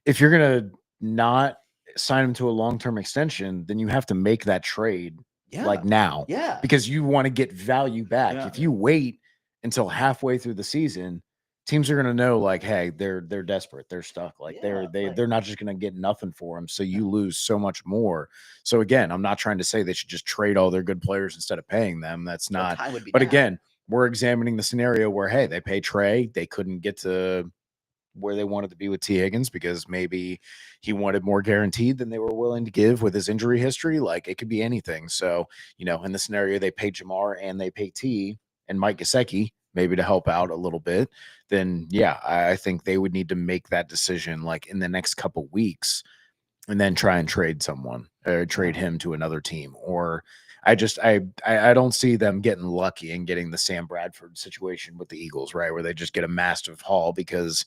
if you're gonna not sign him to a long-term extension, then you have to make that trade like now. Yeah. Because you want to get value back. Yeah. If you wait until halfway through the season, teams are gonna know like, hey, they're desperate, they're stuck, like they're not just gonna get nothing for him. So you lose so much more. So again, I'm not trying to say they should just trade all their good players instead of paying them. That's not. But again, we're examining the scenario where hey, they pay Trey, they couldn't get to where they wanted to be with T. Higgins because maybe he wanted more guaranteed than they were willing to give with his injury history. Like it could be anything. So, in the scenario they pay Jamar and they pay T and Mike Gesicki maybe to help out a little bit, then yeah, I think they would need to make that decision like in the next couple weeks and then try and trade someone or trade him to another team. Or I don't see them getting lucky and getting the Sam Bradford situation with the Eagles, right? Where they just get a massive haul because,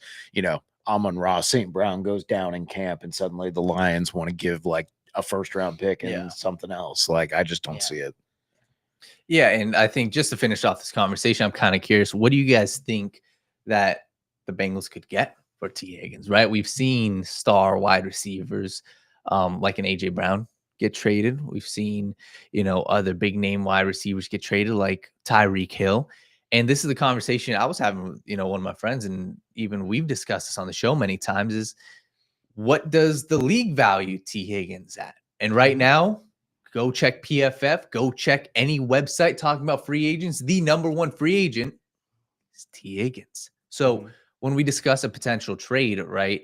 Amon-Ra St. Brown goes down in camp and suddenly the Lions want to give like a first round pick and something else. Like, I just don't see it. Yeah. And I think just to finish off this conversation, I'm kind of curious, what do you guys think that the Bengals could get for T. Higgins, right? We've seen star wide receivers like an AJ Brown get traded. We've seen, other big name wide receivers get traded like Tyreek Hill. And this is the conversation I was having with, one of my friends, and even we've discussed this on the show many times, is what does the league value T. Higgins at? And right now, go check PFF, go check any website talking about free agents. The number one free agent is T. Higgins. So when we discuss a potential trade, right,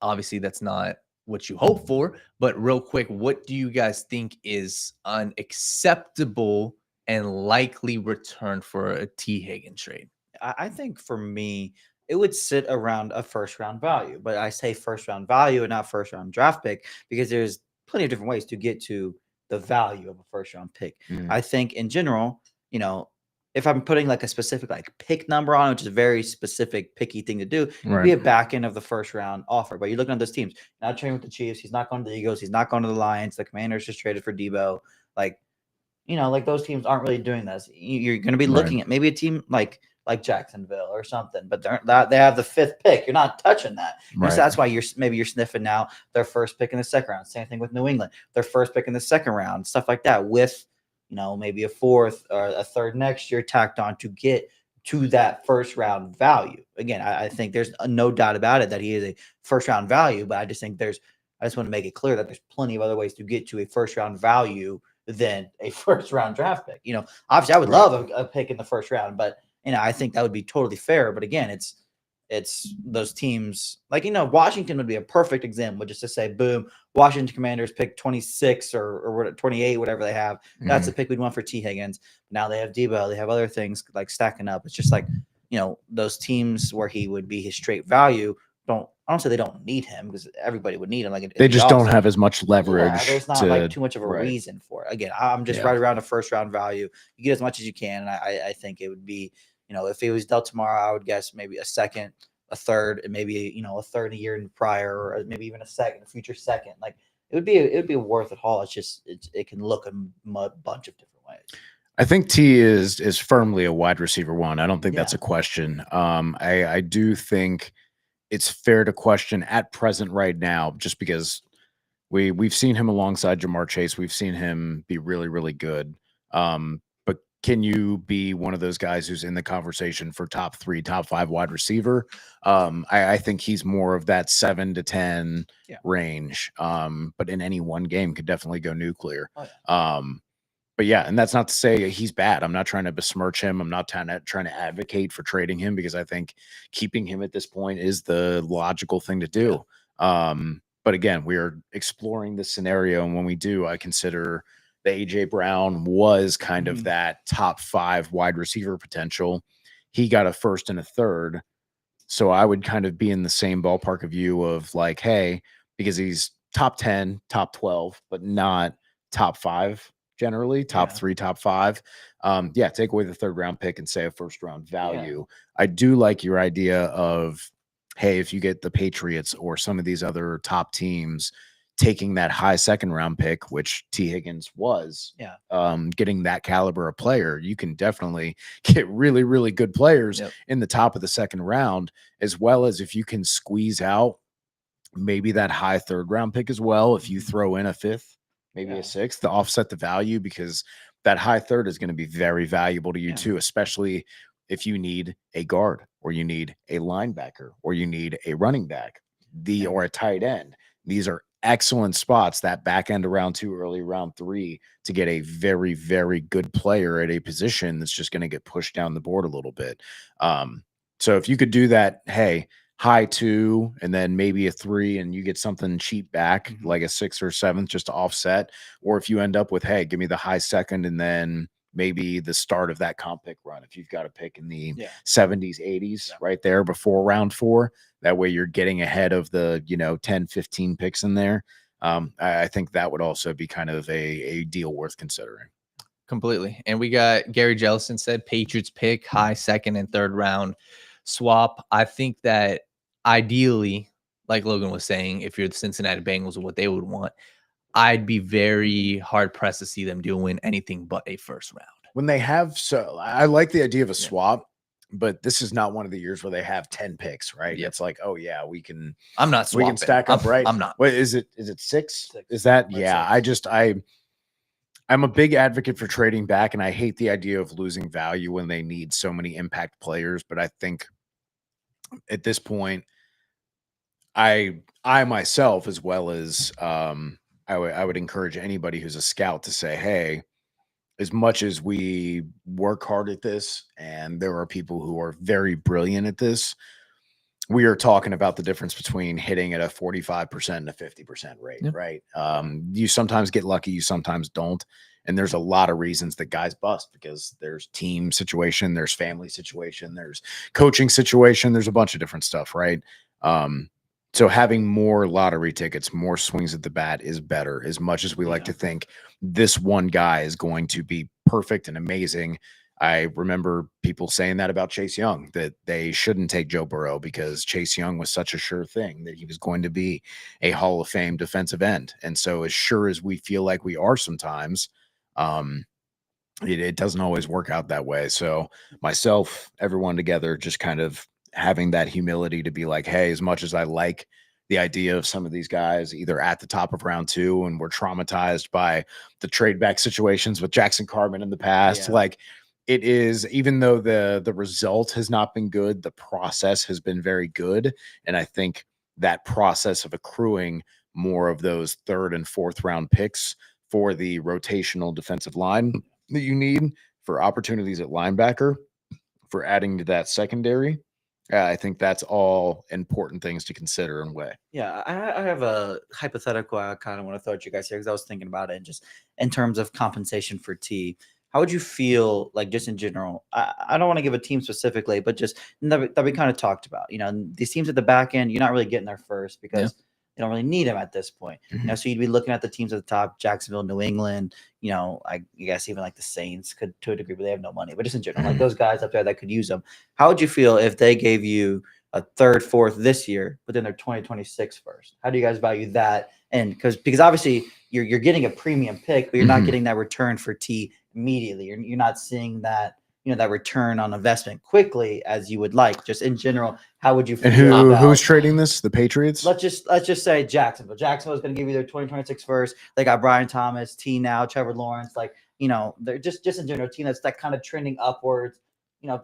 obviously that's not what you hope for, but real quick, what do you guys think is an acceptable and likely return for a T. Higgins trade? I think for me, it would sit around a first round value, but I say first round value and not first round draft pick because there's plenty of different ways to get to the value of a first round pick. I think in general, if I'm putting like a specific like pick number on it, which is a very specific picky thing to do, it'd be a back end of the first round offer. But you're looking at those teams. Not trading with the Chiefs. He's not going to the Eagles. He's not going to the Lions. The Commanders just traded for Debo. Like, like those teams aren't really doing this. You're going to be looking at maybe a team like Jacksonville or something, but they have the fifth pick. You're not touching that. So that's why you're sniffing now their first pick in the second round. Same thing with New England, their first pick in the second round, stuff like that. With maybe a fourth or a third next year tacked on to get to that first round value. Again, I think there's no doubt about it that he is a first round value, but I just think I just want to make it clear that there's plenty of other ways to get to a first round value than a first round draft pick. Obviously I would love a pick in the first round, but I think that would be totally fair. But again, it's those teams like, Washington would be a perfect example, just to say, boom, Washington Commanders pick 26 or 28, whatever they have. That's the pick we'd want for T. Higgins. Now they have Debo, they have other things like stacking up. It's just like, those teams where he would be his straight value I don't say they don't need him because everybody would need him. Like they just don't have as much leverage. Yeah, there's not like too much of a reason for it. Again, I'm just right around a first round value. You get as much as you can. And I think it would be, if it was dealt tomorrow, I would guess maybe a second, a third, and maybe, a third a year prior, or maybe even a future second. Like it would be worth it all. It's just it can look a bunch of different ways. I think T is firmly a wide receiver one. I don't think that's Yeah. a question. I do think it's fair to question at present right now, just because we've seen him alongside Jamar Chase. We've seen him be really, really good. But can you be one of those guys who's in the conversation for top 3, top 5 wide receiver? I think he's more of that 7 to 10 range. But in any one game could definitely go nuclear. Oh, yeah. But yeah, and that's not to say he's bad. I'm not trying to besmirch him. I'm not trying to advocate for trading him, because I think keeping him at this point is the logical thing to do. But again, we are exploring this scenario, and when we do, I consider the AJ Brown was kind of that top 5 wide receiver potential. He got a first and a third, so I would kind of be in the same ballpark of you of like, hey, because he's top 10, top 12, but not top 5. Generally top 3, top 5. Take away the 3rd round pick and say a 1st round value. I do like your idea of, hey, if you get the Patriots or some of these other top teams taking that high 2nd round pick, which T Higgins was, getting that caliber of player, you can definitely get really, really good players in the top of the 2nd round, as well as if you can squeeze out maybe that high 3rd round pick as well. If you throw in a 5th, maybe a 6th to offset the value, because that high 3rd is going to be very valuable to you too, especially if you need a guard or you need a linebacker or you need a running back or a tight end. These are excellent spots, that back end of round 2, early round 3, to get a very, very good player at a position that's just going to get pushed down the board a little bit. So if you could do that, hey, high 2 and then maybe a 3 and you get something cheap back, like a 6th or 7th just to offset. Or if you end up with, hey, give me the high 2nd and then maybe the start of that comp pick run, if you've got a pick in the 70s, 80s right there before round 4, that way you're getting ahead of the 10, 15 picks in there. I think that would also be kind of a deal worth considering. Completely. And we got Gary Jellison said Patriots pick, high 2nd and 3rd round swap. I think that ideally, like Logan was saying, if you're the Cincinnati Bengals and what they would want, I'd be very hard pressed to see them doing anything but a 1st round. When they have, so I like the idea of a swap, but this is not one of the years where they have 10 picks, right? It's like, oh yeah, we can. I'm not swapping. We can stack up, right? I'm not. Wait, is it 6? Is that? Yeah, 6. I'm a big advocate for trading back, and I hate the idea of losing value when they need so many impact players. But I think at this point, I myself, as well as I would encourage anybody who's a scout to say, hey, as much as we work hard at this, and there are people who are very brilliant at this, we are talking about the difference between hitting at a 45% and a 50% rate, right? You sometimes get lucky, you sometimes don't. And there's a lot of reasons that guys bust, because there's team situation, there's family situation, there's coaching situation, there's a bunch of different stuff, right? So having more lottery tickets, more swings at the bat is better, as much as we like to think this one guy is going to be perfect and amazing. I remember people saying that about Chase Young, that they shouldn't take Joe Burrow because Chase Young was such a sure thing that he was going to be a Hall of Fame defensive end. And so as sure as we feel like we are sometimes, it doesn't always work out that way. So myself, everyone together, just kind of having that humility to be like, hey, as much as I like the idea of some of these guys either at the top of round 2 and we're traumatized by the trade back situations with Jackson Carman in the past, like it is, even though the result has not been good, the process has been very good. And I think that process of accruing more of those 3rd and 4th round picks for the rotational defensive line that you need for opportunities at linebacker, for adding to that secondary, I think that's all important things to consider and weigh. Yeah, I have a hypothetical I kind of want to throw at you guys here, because I was thinking about it, and just in terms of compensation for T. How would you feel, like, just in general? I don't want to give a team specifically, but just that we kind of talked about. These teams at the back end, you're not really getting there first because you don't really need them at this point. So you'd be looking at the teams at the top: Jacksonville, New England. I guess even like the Saints could, to a degree, but they have no money. But just in general, like those guys up there that could use them. How would you feel if they gave you a third, fourth this year, but then they're 2026 first. How do you guys value that? And because obviously you're getting a premium pick, but you're not getting that return for T immediately. You're not seeing that that return on investment quickly as you would like. Just in general, how would you feel? And who's trading this? The Patriots? Let's just say Jacksonville. Jacksonville is going to give you their 2026 first. They got Brian Thomas, T now, Trevor Lawrence. Like, they're just in general, team that's that kind of trending upwards.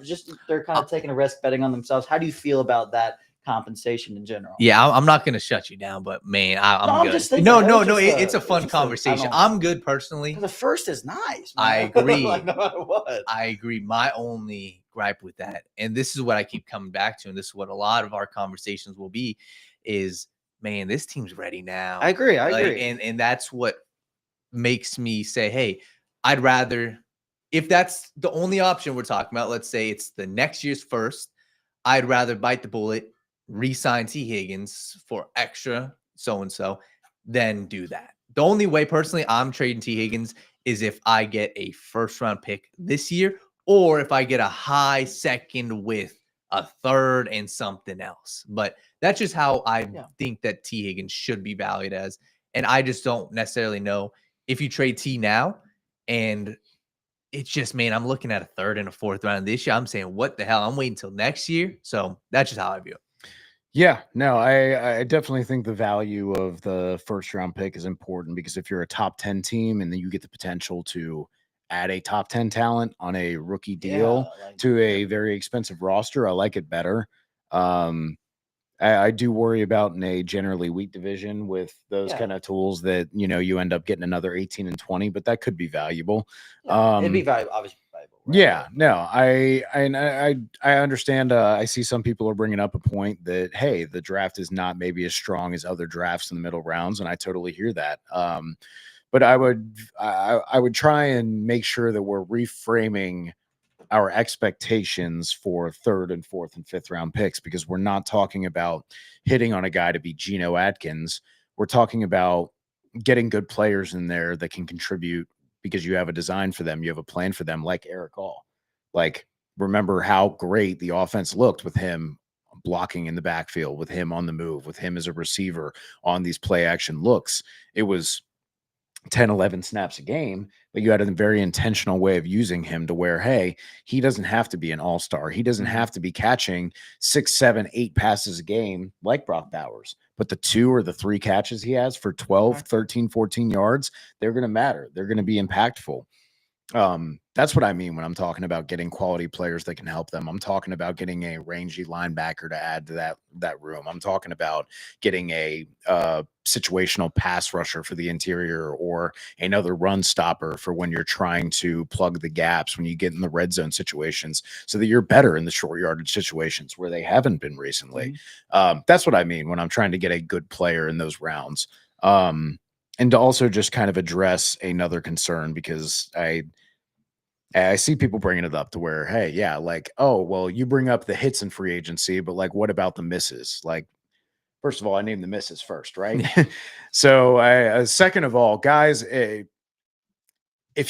Just they're kind of taking a risk betting on themselves. How do you feel about that compensation in general? Yeah, I'm not going to shut you down, but man, I'm good. just thinking, No, it's a fun conversation. I'm good personally. The first is nice. Man. I agree. Like, no matter what. I agree. My only gripe with that, and this is what I keep coming back to, and this is what a lot of our conversations will be, is, man, this team's ready now. I agree. And that's what makes me say, hey, I'd rather, if that's the only option we're talking about, let's say it's the next year's first, I'd rather bite the bullet, re-sign T. Higgins for extra so-and-so, than do that. The only way personally I'm trading T. Higgins is if I get a first-round pick this year, or if I get a high second with a third and something else. But that's just how I think that T. Higgins should be valued as. And I just don't necessarily know if you trade T now, and it's just, man, I'm looking at a third and a fourth round this year. I'm saying, what the hell? I'm waiting until next year. So that's just how I view it. Yeah, no, I definitely think the value of the first round pick is important, because if you're a top 10 team and then you get the potential to add a top 10 talent on a rookie deal to a very expensive roster, I like it better. I do worry about in a generally weak division with those kind of tools that, you end up getting another 18 and 20, but that could be valuable. It'd be valuable, obviously valuable. Right? Yeah, no, I understand. I see some people are bringing up a point that, hey, the draft is not maybe as strong as other drafts in the middle rounds, and I totally hear that. But I would try and make sure that we're reframing our expectations for third and fourth and fifth round picks, because we're not talking about hitting on a guy to be Geno Atkins. We're talking about getting good players in there that can contribute, because you have a design for them. You have a plan for them, like Eric Hall. Like, remember how great the offense looked with him blocking in the backfield, with him on the move, with him as a receiver on these play action looks. It was 10, 11 snaps a game, but you had a very intentional way of using him to where, hey, he doesn't have to be an all-star. He doesn't have to be catching 6, 7, 8 passes a game like Brock Bowers. But the 2 or the 3 catches he has for 12, 13, 14 yards, they're going to matter. They're going to be impactful. That's what I mean when I'm talking about getting quality players that can help them. I'm talking about getting a rangy linebacker to add to that room. I'm talking about getting a situational pass rusher for the interior, or another run stopper for when you're trying to plug the gaps when you get in the red zone situations, so that you're better in the short yardage situations where they haven't been recently. That's what I mean when I'm trying to get a good player in those rounds. And to also just kind of address another concern, because I see people bringing it up to where, hey, yeah, like, oh, well, you bring up the hits in free agency, but like, what about the misses? Like, first of all, I named the misses first, right? So second of all, guys, if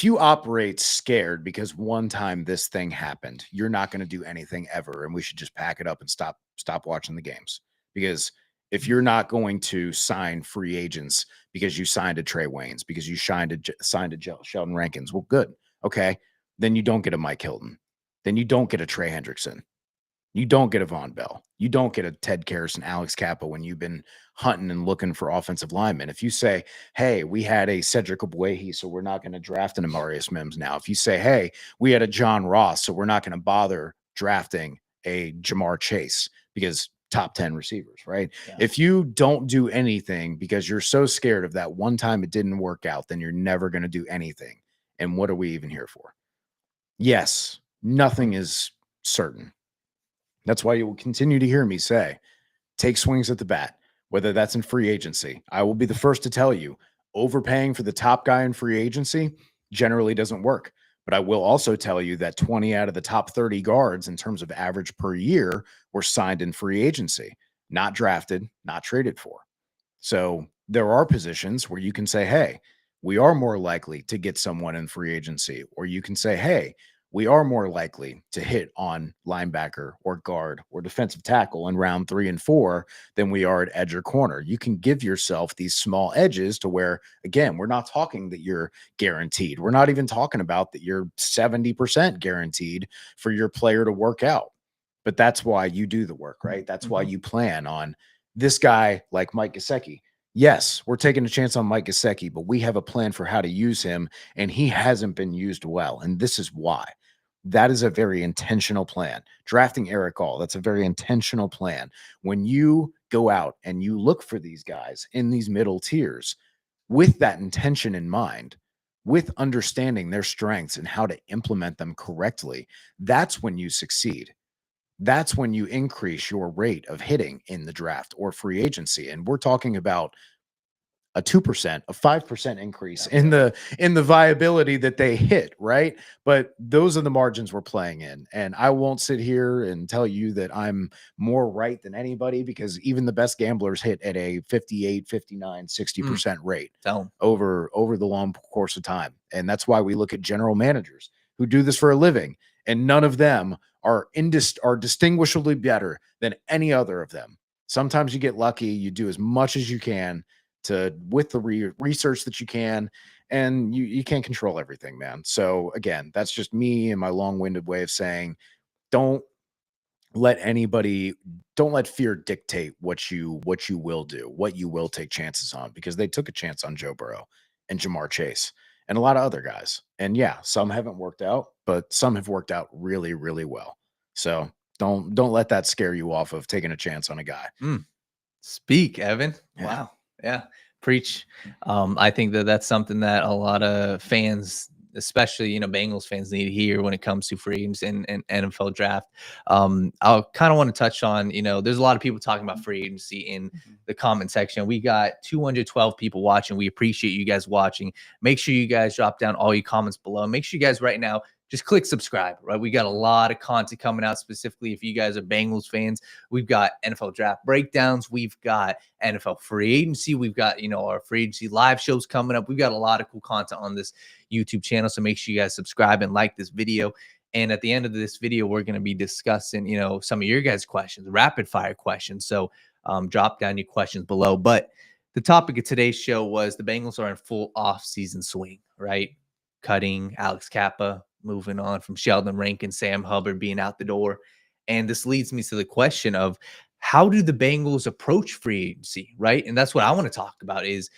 you operate scared because one time this thing happened, you're not going to do anything ever. And we should just pack it up and stop watching the games. Because if you're not going to sign free agents because you signed a Trey Waynes, because you signed a Sheldon Rankins, well, good. Okay. Then you don't get a Mike Hilton. Then you don't get a Trey Hendrickson. You don't get a Von Bell. You don't get a Ted Karras and Alex Cappa when you've been hunting and looking for offensive linemen. If you say, hey, we had a Cedric Ogbuehi, so we're not going to draft an Amarius Mims now. If you say, hey, we had a John Ross, so we're not going to bother drafting a Jamar Chase, because top 10 receivers, right? Yeah. If you don't do anything because you're so scared of that one time it didn't work out, then you're never going to do anything. And what are we even here for? Yes, nothing is certain. That's why you will continue to hear me say, take swings at the bat, whether that's in free agency. I will be the first to tell you, overpaying for the top guy in free agency generally doesn't work. But I will also tell you that 20 out of the top 30 guards in terms of average per year were signed in free agency, not drafted, not traded for. So there are positions where you can say, hey, we are more likely to get someone in free agency, or you can say, hey, we are more likely to hit on linebacker or guard or defensive tackle in round 3 and 4 than we are at edge or corner. You can give yourself these small edges to where, again, we're not talking that you're guaranteed. We're not even talking about that you're 70% guaranteed for your player to work out. But that's why you do the work, right? That's why you plan on this guy like Mike Gesicki. Yes, we're taking a chance on Mike Gesicki, but we have a plan for how to use him, and he hasn't been used well. And this is why. That is a very intentional plan. Drafting Eric All, that's a very intentional plan. When you go out and you look for these guys in these middle tiers with that intention in mind, with understanding their strengths and how to implement them correctly, that's when you succeed. That's when you increase your rate of hitting in the draft or free agency. And we're talking about a 2%, a 5% increase in the viability that they hit, right? But those are the margins we're playing in. And I won't sit here and tell you that I'm more right than anybody, because even the best gamblers hit at a 58, 59, 60% rate over the long course of time. And that's why we look at general managers who do this for a living, and none of them are distinguishably better than any other of them. Sometimes you get lucky, you do as much as you can with the research that you can, and you can't control everything, man. So again, that's just me and my long-winded way of saying, don't let fear dictate what you will do, what you will take chances on, because they took a chance on Joe Burrow and Jamar Chase and a lot of other guys. And yeah, some haven't worked out, but some have worked out really, really well. So don't let that scare you off of taking a chance on a guy. Speak, Evan. Yeah. Wow. Yeah. Preach. I think that's something that a lot of fans, especially, Bengals fans, need to hear when it comes to free agents and NFL draft. I'll kind of want to touch on, there's a lot of people talking about free agency in the comment section. We got 212 people watching. We appreciate you guys watching. Make sure you guys drop down all your comments below. Make sure you guys right now just click subscribe, right? We got a lot of content coming out, specifically if you guys are Bengals fans. We've got NFL draft breakdowns. We've got NFL free agency. We've got, our free agency live shows coming up. We've got a lot of cool content on this YouTube channel. So make sure you guys subscribe and like this video. And at the end of this video, we're going to be discussing, some of your guys' questions, rapid fire questions. So drop down your questions below. But the topic of today's show was the Bengals are in full off-season swing, right? Cutting Alex Cappa, moving on from Sheldon Rankin, Sam Hubbard being out the door. And this leads me to the question of, how do the Bengals approach free agency, right? And that's what I want to talk about is,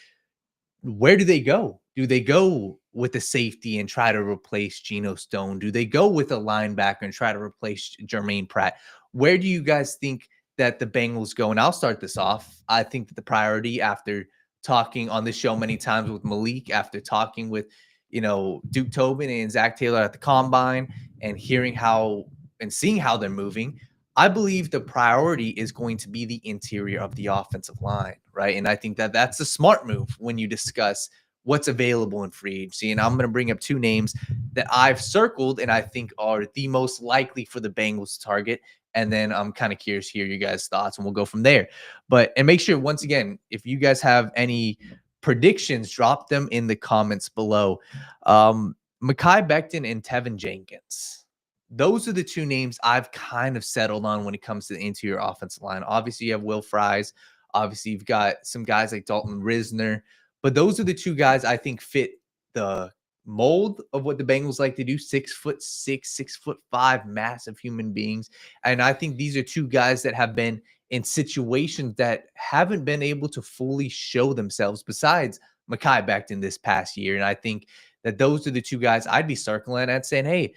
where do they go? Do they go with a safety and try to replace Geno Stone? Do they go with a linebacker and try to replace Jermaine Pratt? Where do you guys think that the Bengals go? And I'll start this off. I think that the priority, after talking on this show many times with Malik, after talking with Duke Tobin and Zach Taylor at the combine, and hearing how and seeing how they're moving, I believe the priority is going to be the interior of the offensive line, right? And I think that that's a smart move when you discuss what's available in free agency. And I'm going to bring up two names that I've circled and I think are the most likely for the Bengals to target. And then I'm kind of curious to hear you guys' thoughts, and we'll go from there. And make sure, once again, if you guys have any predictions, drop them in the comments below. Mekhi Becton and Tevin Jenkins. Those are the two names I've kind of settled on when it comes to the interior offensive line. Obviously, you have Will Fries. Obviously, you've got some guys like Dalton Risner. But those are the two guys I think fit the mold of what the Bengals like to do. 6'6", 6'5", massive human beings. And I think these are two guys that have been in situations that haven't been able to fully show themselves, besides Mekhi Becton this past year. And I think that those are the two guys I'd be circling at, saying, hey,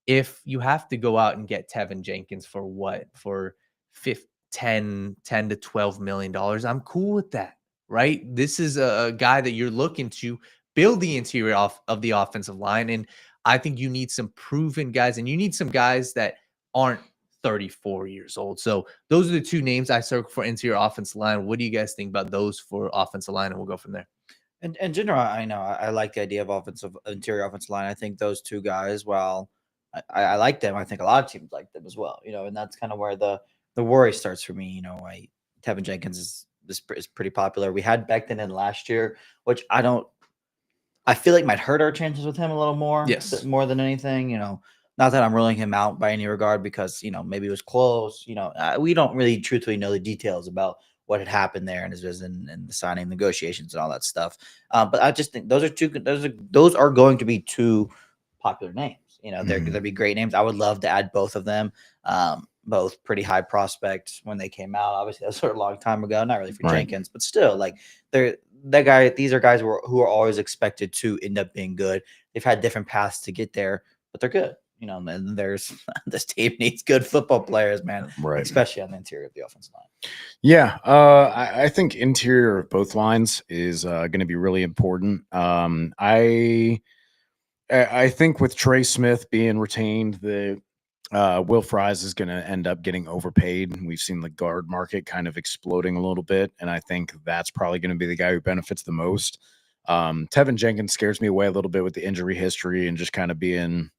if you have to go out and get Tevin Jenkins for what? For $10 to $12 million, I'm cool with that, right? This is a guy that you're looking to build the interior of the offensive line. And I think you need some proven guys, and you need some guys that aren't 34 years old. So those are the two names I circle for interior offensive line. What do you guys think about those for offensive line? And we'll go from there. And in general, I know I like the idea of interior offensive line. I think those two guys, while I like them, I think a lot of teams like them as well. And that's kind of where the worry starts for me. Tevin Jenkins is pretty popular. We had Becton in last year, which I feel like might hurt our chances with him a little more. Yes, more than anything. Not that I'm ruling him out by any regard because, maybe it was close. We don't really truthfully know the details about what had happened there and the signing negotiations and all that stuff. But I just think those are going to be two popular names. They're going to be great names. I would love to add both of them. Both pretty high prospects when they came out. Obviously, that's sort of a long time ago. Not really for Jenkins, but still, like these are guys who are always expected to end up being good. They've had different paths to get there, but they're good. And there's this team needs good football players, man, right? Especially on the interior of the offensive line. Yeah, I think interior of both lines is going to be really important. I think with Trey Smith being retained, the Will Fries is going to end up getting overpaid. We've seen the guard market kind of exploding a little bit, and I think that's probably going to be the guy who benefits the most. Tevin Jenkins scares me away a little bit with the injury history and just kind of being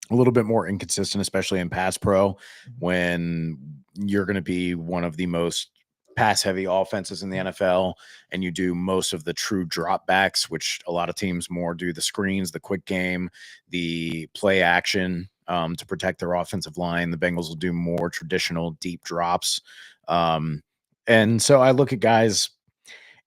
a little bit more inconsistent, especially in pass pro, when you're going to be one of the most pass heavy offenses in the NFL and you do most of the true drop backs, which a lot of teams more do the screens, the quick game, the play action to protect their offensive line. The Bengals will do more traditional deep drops. And so I look at guys,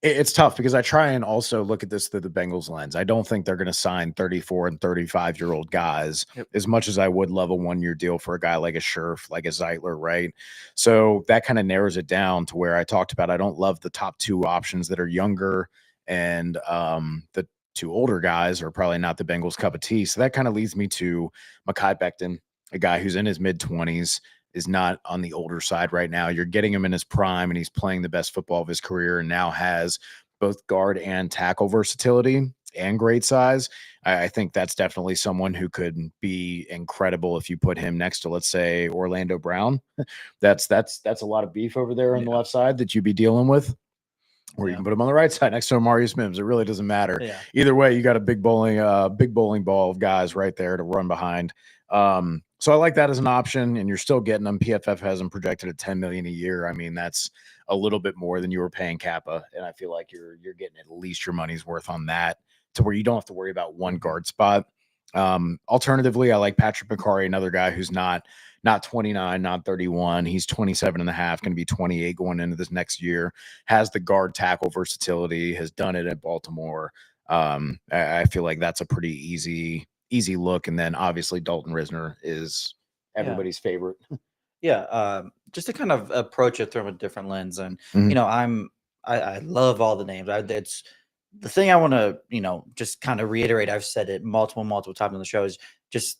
it's tough because I try and also look at this through the Bengals lens. I don't think they're going to sign 34 and 35-year-old guys as much as I would love a 1-year deal for a guy like a Scherf, like a Zeitler, right? So that kind of narrows it down to where I talked about I don't love the top two options that are younger, and the two older guys are probably not the Bengals' cup of tea. So that kind of leads me to Mekhi Becton, a guy who's in his mid-20s, is not on the older side right now. You're getting him in his prime and he's playing the best football of his career and now has both guard and tackle versatility and great size. I think that's definitely someone who could be incredible if you put him next to, let's say, Orlando Brown. That's a lot of beef over there on the left side that you'd be dealing with. Or you can put him on the right side next to Amarius Mims. It really doesn't matter. Yeah. Either way, you got a big bowling ball of guys right there to run behind. So I like that as an option, and you're still getting them. PFF has them projected at $10 million a year. I mean, that's a little bit more than you were paying Cappa, and I feel like you're getting at least your money's worth on that, to where you don't have to worry about one guard spot. Alternatively, I like Patrick McCarry, another guy who's not 29, not 31. He's 27 and a half, going to be 28 going into this next year. Has the guard tackle versatility, has done it at Baltimore. I feel like that's a pretty easy look. And then obviously Dalton Risner is everybody's favorite. Yeah. Just to kind of approach it from a different lens. And, I love all the names. It's the thing I want to, just kind of reiterate. I've said it multiple times on the show is just,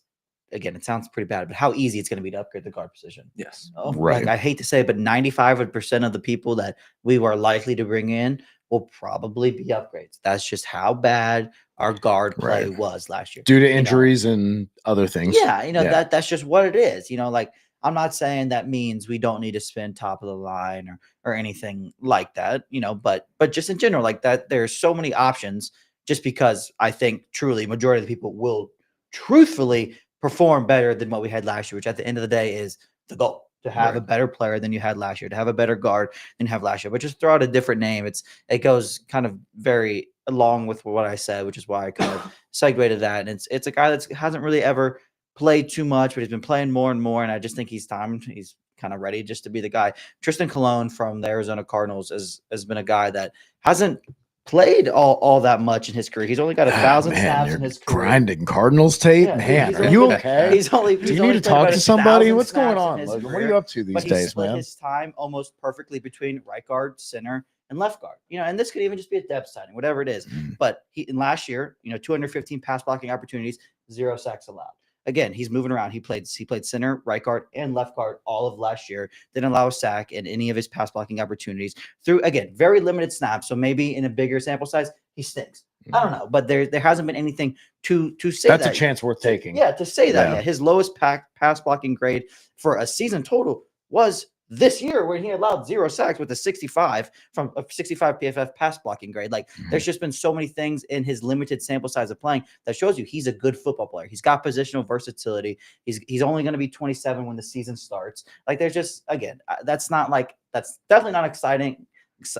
again, it sounds pretty bad, but how easy it's going to be to upgrade the guard position. Yes. Right. Like, I hate to say it, but 95% of the people that we were likely to bring in will probably be upgrades. That's just how bad our guard play was last year. Due to injuries and other things. Yeah, that's just what it is. Like, I'm not saying that means we don't need to spend top of the line or anything like that, but just in general, like that, there's so many options just because I think truly majority of the people will truthfully perform better than what we had last year, which at the end of the day is the goal, to have a better player than you had last year, to have a better guard than you have last year. But just throw out a different name. It goes kind of very along with what I said, which is why I kind of segued to that. And it's a guy that hasn't really ever played too much, but he's been playing more and more. And I just think he's kind of ready just to be the guy. Tristan Colon from the Arizona Cardinals has been a guy that hasn't played all that much in his career. He's only got 1,000 snaps in his career. Grinding Cardinals tape, man. Are you okay? Do you need to talk to somebody? What's going on, Logan? What are you up to these days, man? His time almost perfectly between right guard, center, and left guard. And this could even just be a depth signing, whatever it is. But in last year, 215 pass blocking opportunities, 0 sacks allowed. Again, he's moving around. He played center, right guard, and left guard all of last year. Didn't allow a sack in any of his pass blocking opportunities through, again, very limited snaps. So maybe in a bigger sample size, he stinks. I don't know, but there hasn't been anything to say that's a chance worth taking. Yeah, to say that. Yeah. His lowest pass blocking grade for a season total was this year, when he allowed 0 sacks with a 65 from a 65 PFF pass blocking grade. Like, there's just been so many things in his limited sample size of playing that shows you he's a good football player. He's got positional versatility. He's only going to be 27 when the season starts. Like, there's just, again, that's definitely not exciting.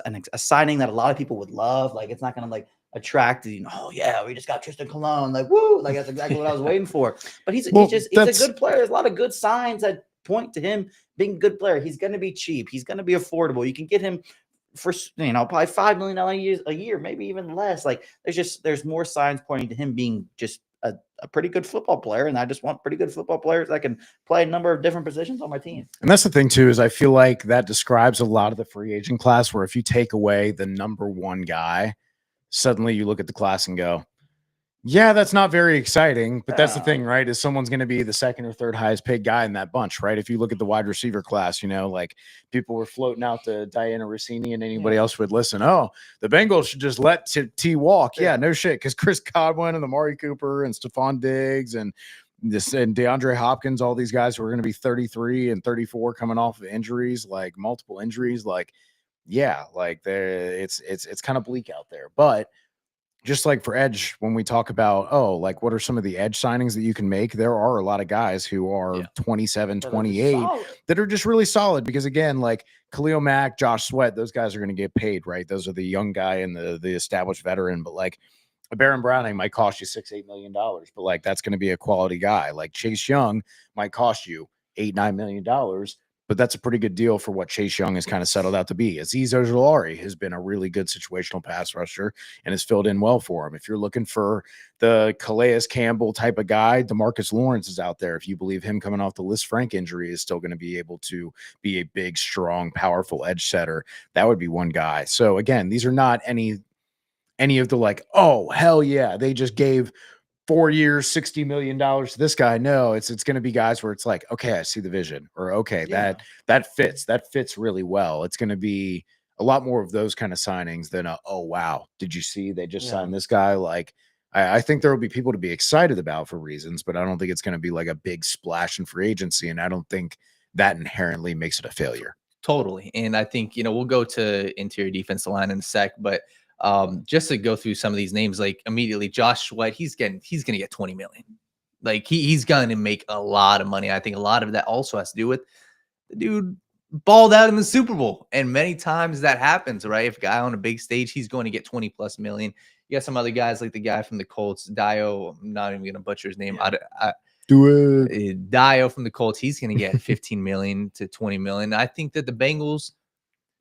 A signing that a lot of people would love. Like, it's not going to attracting. Oh yeah, we just got Tristan Colon. Like woo, like that's exactly what I was waiting for. But he's Well, he's a good player. There's a lot of good signs that point to him being a good player. He's going to be cheap. He's going to be affordable. You can get him for probably $5 million a year, maybe even less. Like there's more signs pointing to him being just a pretty good football player, and I just want pretty good football players that can play a number of different positions on my team. And that's the thing too, is I feel like that describes a lot of the free agent class, where if you take away the number one guy, suddenly you look at the class and go, yeah, that's not very exciting. But that's the thing, right? Is someone's going to be the second or third highest paid guy in that bunch, right? If you look at the wide receiver class, like people were floating out to Diana Rossini, and anybody else would listen. Oh, the Bengals should just let T walk. Yeah, no shit. Because Chris Godwin and Amari Cooper and Stephon Diggs and DeAndre Hopkins, all these guys who are going to be 33 and 34 coming off of injuries, like multiple injuries, like, yeah, like it's kind of bleak out there. But just like for edge, when we talk about, like what are some of the edge signings that you can make? There are a lot of guys who are 27, 28 that are just really solid, because again, like Khalil Mack, Josh Sweat, those guys are going to get paid, right? Those are the young guy and the established veteran. But like a Baron Browning might cost you $6-8 million, but like that's going to be a quality guy. Like Chase Young might cost you $8-9 million, but that's a pretty good deal for what Chase Young has kind of settled out to be. Azeez Ojulari has been a really good situational pass rusher and has filled in well for him. If you're looking for the Calais Campbell type of guy, DeMarcus Lawrence is out there. If you believe him coming off the Liz Frank injury is still going to be able to be a big, strong, powerful edge setter, that would be one guy. So again, these are not any of the like, oh, hell yeah, they just gave 4 years, $60 million to this guy. No, it's going to be guys where it's like, okay, I see the vision, or okay, that fits really well. It's going to be a lot more of those kind of signings than oh wow, did you see they just signed this guy? Like I think there will be people to be excited about for reasons, but I don't think it's going to be like a big splash in free agency, and I don't think that inherently makes it a failure. Totally. And I think we'll go to interior defensive line in a sec, but just to go through some of these names, like immediately, Josh Sweat, he's gonna get 20 million. Like he's gonna make a lot of money. I think a lot of that also has to do with the dude balled out in the Super Bowl, and many times that happens, right? If a guy on a big stage, he's going to get 20+ million. You got some other guys like the guy from the Colts, Dio. I'm not even gonna butcher his name. Do it. Dio from the Colts, he's gonna get 15 million to 20 million. I think that the Bengals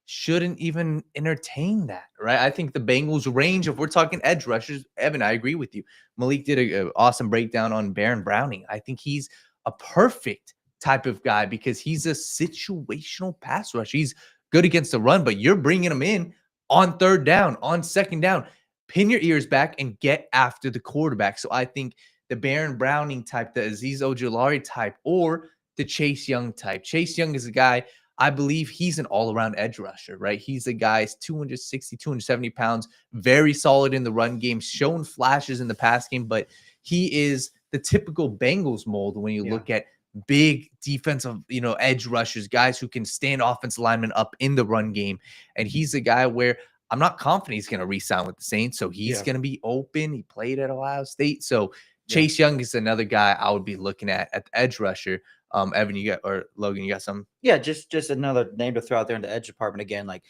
shouldn't even entertain that, right? I think the Bengals range, if we're talking edge rushers, Evan, I agree with you. Malik did an awesome breakdown on Baron Browning. I think he's a perfect type of guy because he's a situational pass rusher. He's good against the run, but you're bringing him in on third down, on second down. Pin your ears back and get after the quarterback. So I think the Baron Browning type, the Azeez Ojulari type, or the Chase Young type. Chase Young is a guy, I believe he's an all-around edge rusher, right? He's a guy 260, 270 pounds, very solid in the run game, shown flashes in the pass game, but he is the typical Bengals mold when you look at big defensive, edge rushers, guys who can stand offensive linemen up in the run game. And he's a guy where I'm not confident he's going to re-sign with the Saints, so he's going to be open. He played at Ohio State. So Chase Young is another guy I would be looking at the edge rusher. Evan, or Logan, you got some? Yeah, just another name to throw out there in the edge department again. Like,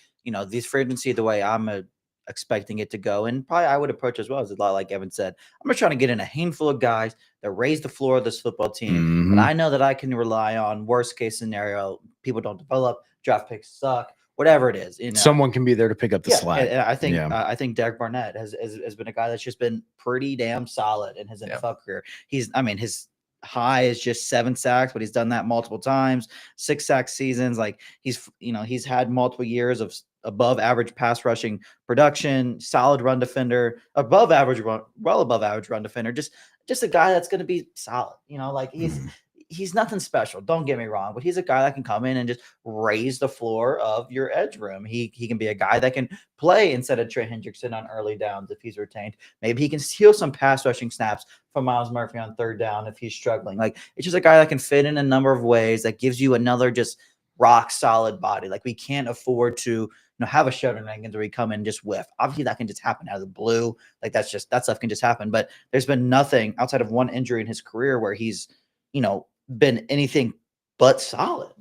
this free agency, the way I'm expecting it to go, and probably I would approach as well, is a lot like Evan said. I'm just trying to get in a handful of guys that raise the floor of this football team. But I know that I can rely on worst case scenario. People don't develop, draft picks suck, whatever it is. Someone can be there to pick up the slack. And I think Derek Barnett has been a guy that's just been pretty damn solid in his NFL career. His high is just 7 sacks, but he's done that multiple times, 6 sack seasons. Like he's had multiple years of above average pass rushing production, solid run defender, well above average run defender. Just a guy that's going to be solid. Like he's nothing special. Don't get me wrong, but he's a guy that can come in and just raise the floor of your edge room. He can be a guy that can play instead of Trey Hendrickson on early downs if he's retained. Maybe he can steal some pass rushing snaps from Myles Murphy on third down if he's struggling. Like it's just a guy that can fit in a number of ways that gives you another just rock solid body. Like we can't afford to have a shenanigans where we come in and just whiff. Obviously that can just happen out of the blue. Like that stuff can just happen. But there's been nothing outside of one injury in his career where he's been anything but solid.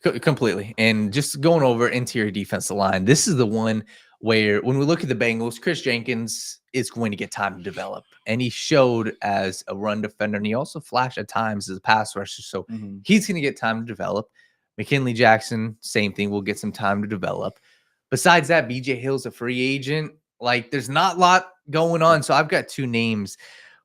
Completely. And just going over interior defensive line, this is the one where when we look at the Bengals, Chris Jenkins is going to get time to develop. And he showed as a run defender, and he also flashed at times as a pass rusher. So he's going to get time to develop. McKinley Jackson, same thing, will get some time to develop. Besides that, BJ Hill's a free agent. Like, there's not a lot going on. So I've got two names.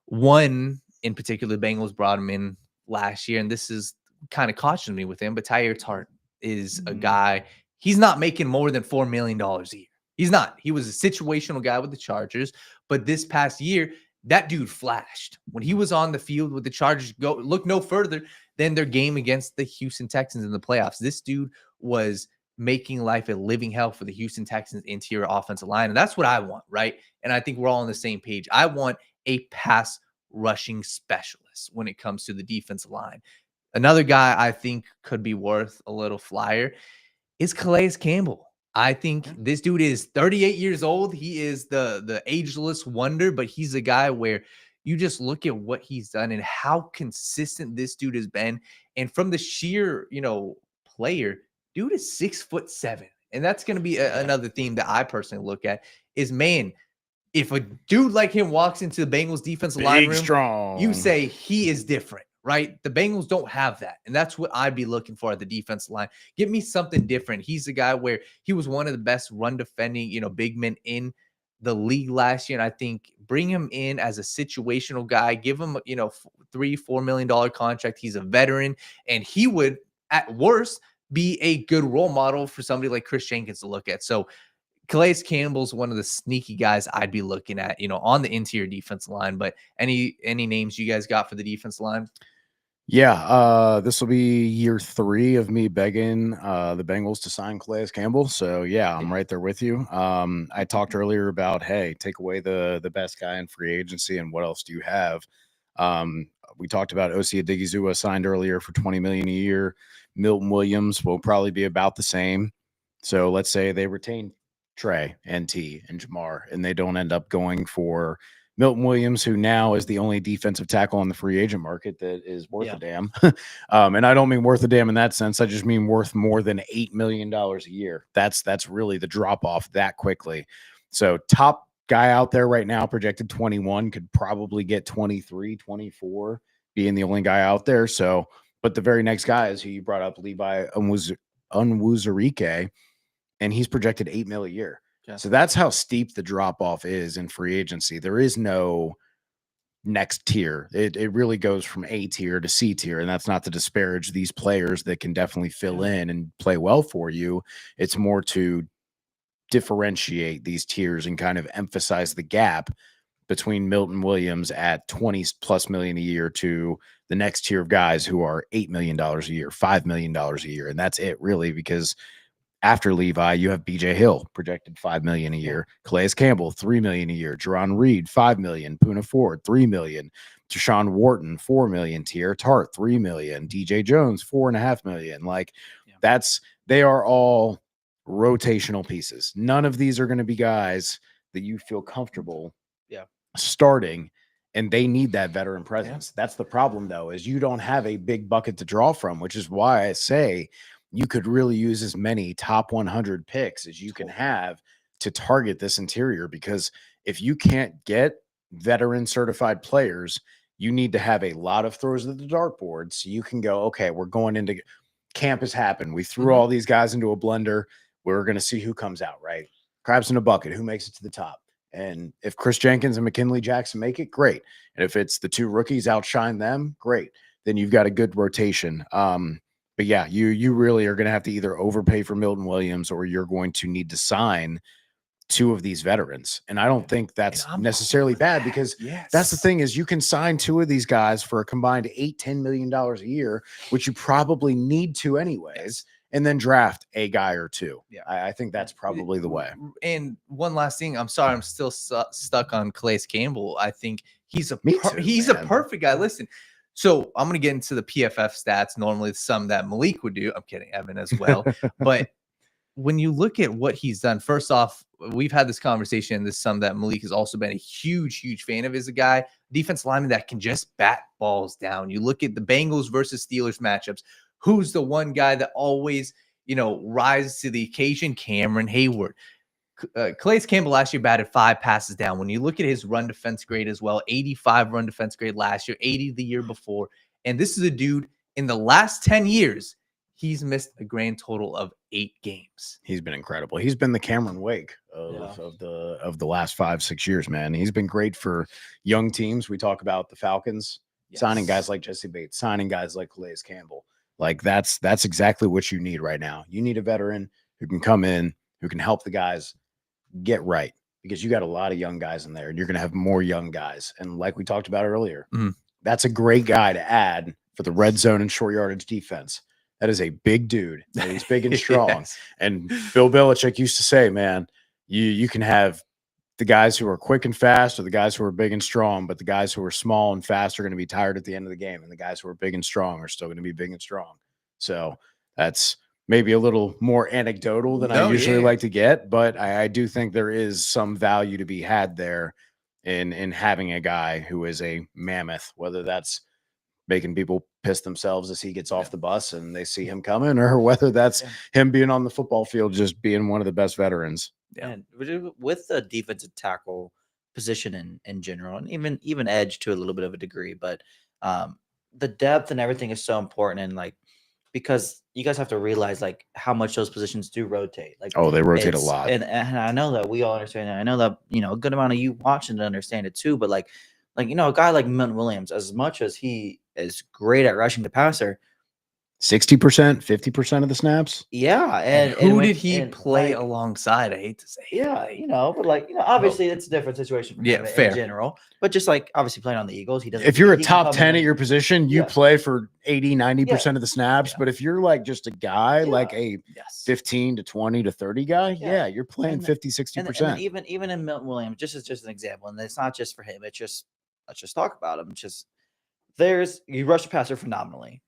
One in particular, the Bengals brought him in last year, and this is kind of cautioned me with him, but Tyler Tart is a guy. He's not making more than $4 million a year. He's not. He was a situational guy with the Chargers, but this past year, that dude flashed. When he was on the field with the Chargers, look no further than their game against the Houston Texans in the playoffs. This dude was making life a living hell for the Houston Texans interior offensive line, and that's what I want, right? And I think we're all on the same page. I want a pass rushing specialist when it comes to the defensive line. Another guy I think could be worth a little flyer is Calais Campbell. I think this dude is 38 years old. He is the ageless wonder, but he's a guy where you just look at what he's done and how consistent this dude has been. And from the sheer, player, dude is 6'7". And that's going to be another theme that I personally look at is, man, if a dude like him walks into the Bengals defensive line room, strong, you say he is different. Right? The Bengals don't have that. And that's what I'd be looking for at the defensive line. Give me something different. He's a guy where he was one of the best run defending, big men in the league last year. And I think bring him in as a situational guy, give him, $3-4 million contract. He's a veteran, and he would at worst be a good role model for somebody like Chris Jenkins to look at. So Calais Campbell's one of the sneaky guys I'd be looking at, on the interior defensive line. But any names you guys got for the defensive line? Yeah, this will be year 3 of me begging the Bengals to sign Calais Campbell. So yeah, I'm right there with you. I talked earlier about, hey, take away the best guy in free agency, and what else do you have? We talked about Osi Odigizua signed earlier for $20 million a year. Milton Williams will probably be about the same. So let's say they retain Trey and T and Jamar, and they don't end up going for Milton Williams, who now is the only defensive tackle on the free agent market that is worth a damn. And I don't mean worth a damn in that sense. I just mean worth more than $8 million a year. That's really the drop off that quickly. So top guy out there right now, projected 21, could probably get 23, 24, being the only guy out there. So, but the very next guy is who you brought up, Levi Onwuzurike, and he's projected $8 million a year. Yeah. So that's how steep the drop off is in free agency. There is no next tier. It really goes from A tier to C tier. And that's not to disparage these players that can definitely fill in and play well for you. It's more to differentiate these tiers and kind of emphasize the gap between Milton Williams at 20 plus million a year to the next tier of guys who are $8 million a year, $5 million a year. And that's it really, because after Levi, you have BJ Hill projected $5 million a year, Calais Campbell $3 million a year, Jerron Reed $5 million, Poona Ford $3 million, Deshaun Wharton $4 million, Tyler Tart $3 million, DJ Jones $4.5 million. Like they are all rotational pieces. None of these are going to be guys that you feel comfortable starting, and they need that veteran presence. That's the problem, though, is you don't have a big bucket to draw from, which is why I say you could really use as many top 100 picks as you can have to target this interior, because if you can't get veteran certified players, you need to have a lot of throws at the dartboard so you can go, okay, we're going into camp has happened. We threw all these guys into a blender. We're going to see who comes out, right? Crabs in a bucket, who makes it to the top. And if Chris Jenkins and McKinley Jackson make it, great. And if it's the two rookies outshine them, great. Then you've got a good rotation. But yeah, you really are going to have to either overpay for Milton Williams, or you're going to need to sign 2 of these veterans. And I don't think that's necessarily bad, because that's the thing, is you can sign 2 of these guys for a combined $8-10 million a year, which you probably need to anyways, and then draft a guy or 2. Yeah, I think that's probably the way. And one last thing, I'm sorry, I'm still stuck on Calais Campbell. I think he's a perfect guy. Listen, so I'm going to get into the PFF stats, normally some that Malik would do. I'm kidding, Evan as well. But when you look at what he's done, first off, we've had this conversation. This is some that Malik has also been a huge fan of, is a guy, defense lineman that can just bat balls down. You look at the Bengals versus Steelers matchups. Who's the one guy that always, rises to the occasion? Cameron Hayward. Calais Campbell last year batted 5 passes down. When you look at his run defense grade as well, 85 run defense grade last year, 80 the year before. And this is a dude in the last 10 years, he's missed a grand total of 8 games. He's been incredible. He's been the Cameron Wake of the last 5-6 years, man. He's been great for young teams. We talk about the Falcons signing guys like Jesse Bates, signing guys like Calais Campbell. Like that's exactly what you need right now. You need a veteran who can come in, who can help the guys get right, because you got a lot of young guys in there and you're going to have more young guys. And like we talked about earlier, that's a great guy to add for the red zone and short yardage defense. That is a big dude. He's big and strong. Yes. And Bill Belichick used to say, man, you can have the guys who are quick and fast or the guys who are big and strong, but the guys who are small and fast are going to be tired at the end of the game. And the guys who are big and strong are still going to be big and strong. So that's maybe a little more anecdotal than I usually like to get, but I do think there is some value to be had there in having a guy who is a mammoth, whether that's making people piss themselves as he gets off the bus and they see him coming, or whether that's him being on the football field, just being one of the best veterans. And with the defensive tackle position in general, and even edge to a little bit of a degree, but the depth and everything is so important. And like, because you guys have to realize like how much those positions do rotate. Like, they rotate a lot. And I know that we all understand that. I know that, a good amount of you watching to understand it too. But like, a guy like Milton Williams, as much as he is great at rushing the passer, 60%, 50% of the snaps. Yeah. And who did he play alongside? I hate to say. Yeah, but obviously it's a different situation for him fair. in general. But just like obviously playing on the Eagles, he doesn't. If you're a top 10 at your position, you play for 80, 90% of the snaps. Yeah. But if you're like just a guy, like a 15 to 20 to 30 guy, you're playing 50, 60%. And even in Milton Williams, just an example, and it's not just for him. It's just, let's just talk about him. It's just you rush the passer phenomenally.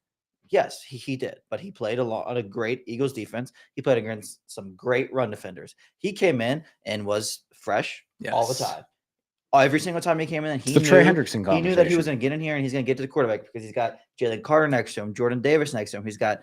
Yes, he did, but he played on a great Eagles defense. He played against some great run defenders. He came in and was fresh all the time. Every single time he came in, he knew Trey Hendrickson he knew that he was going to get in here and he's going to get to the quarterback because he's got Jalen Carter next to him, Jordan Davis next to him. He's got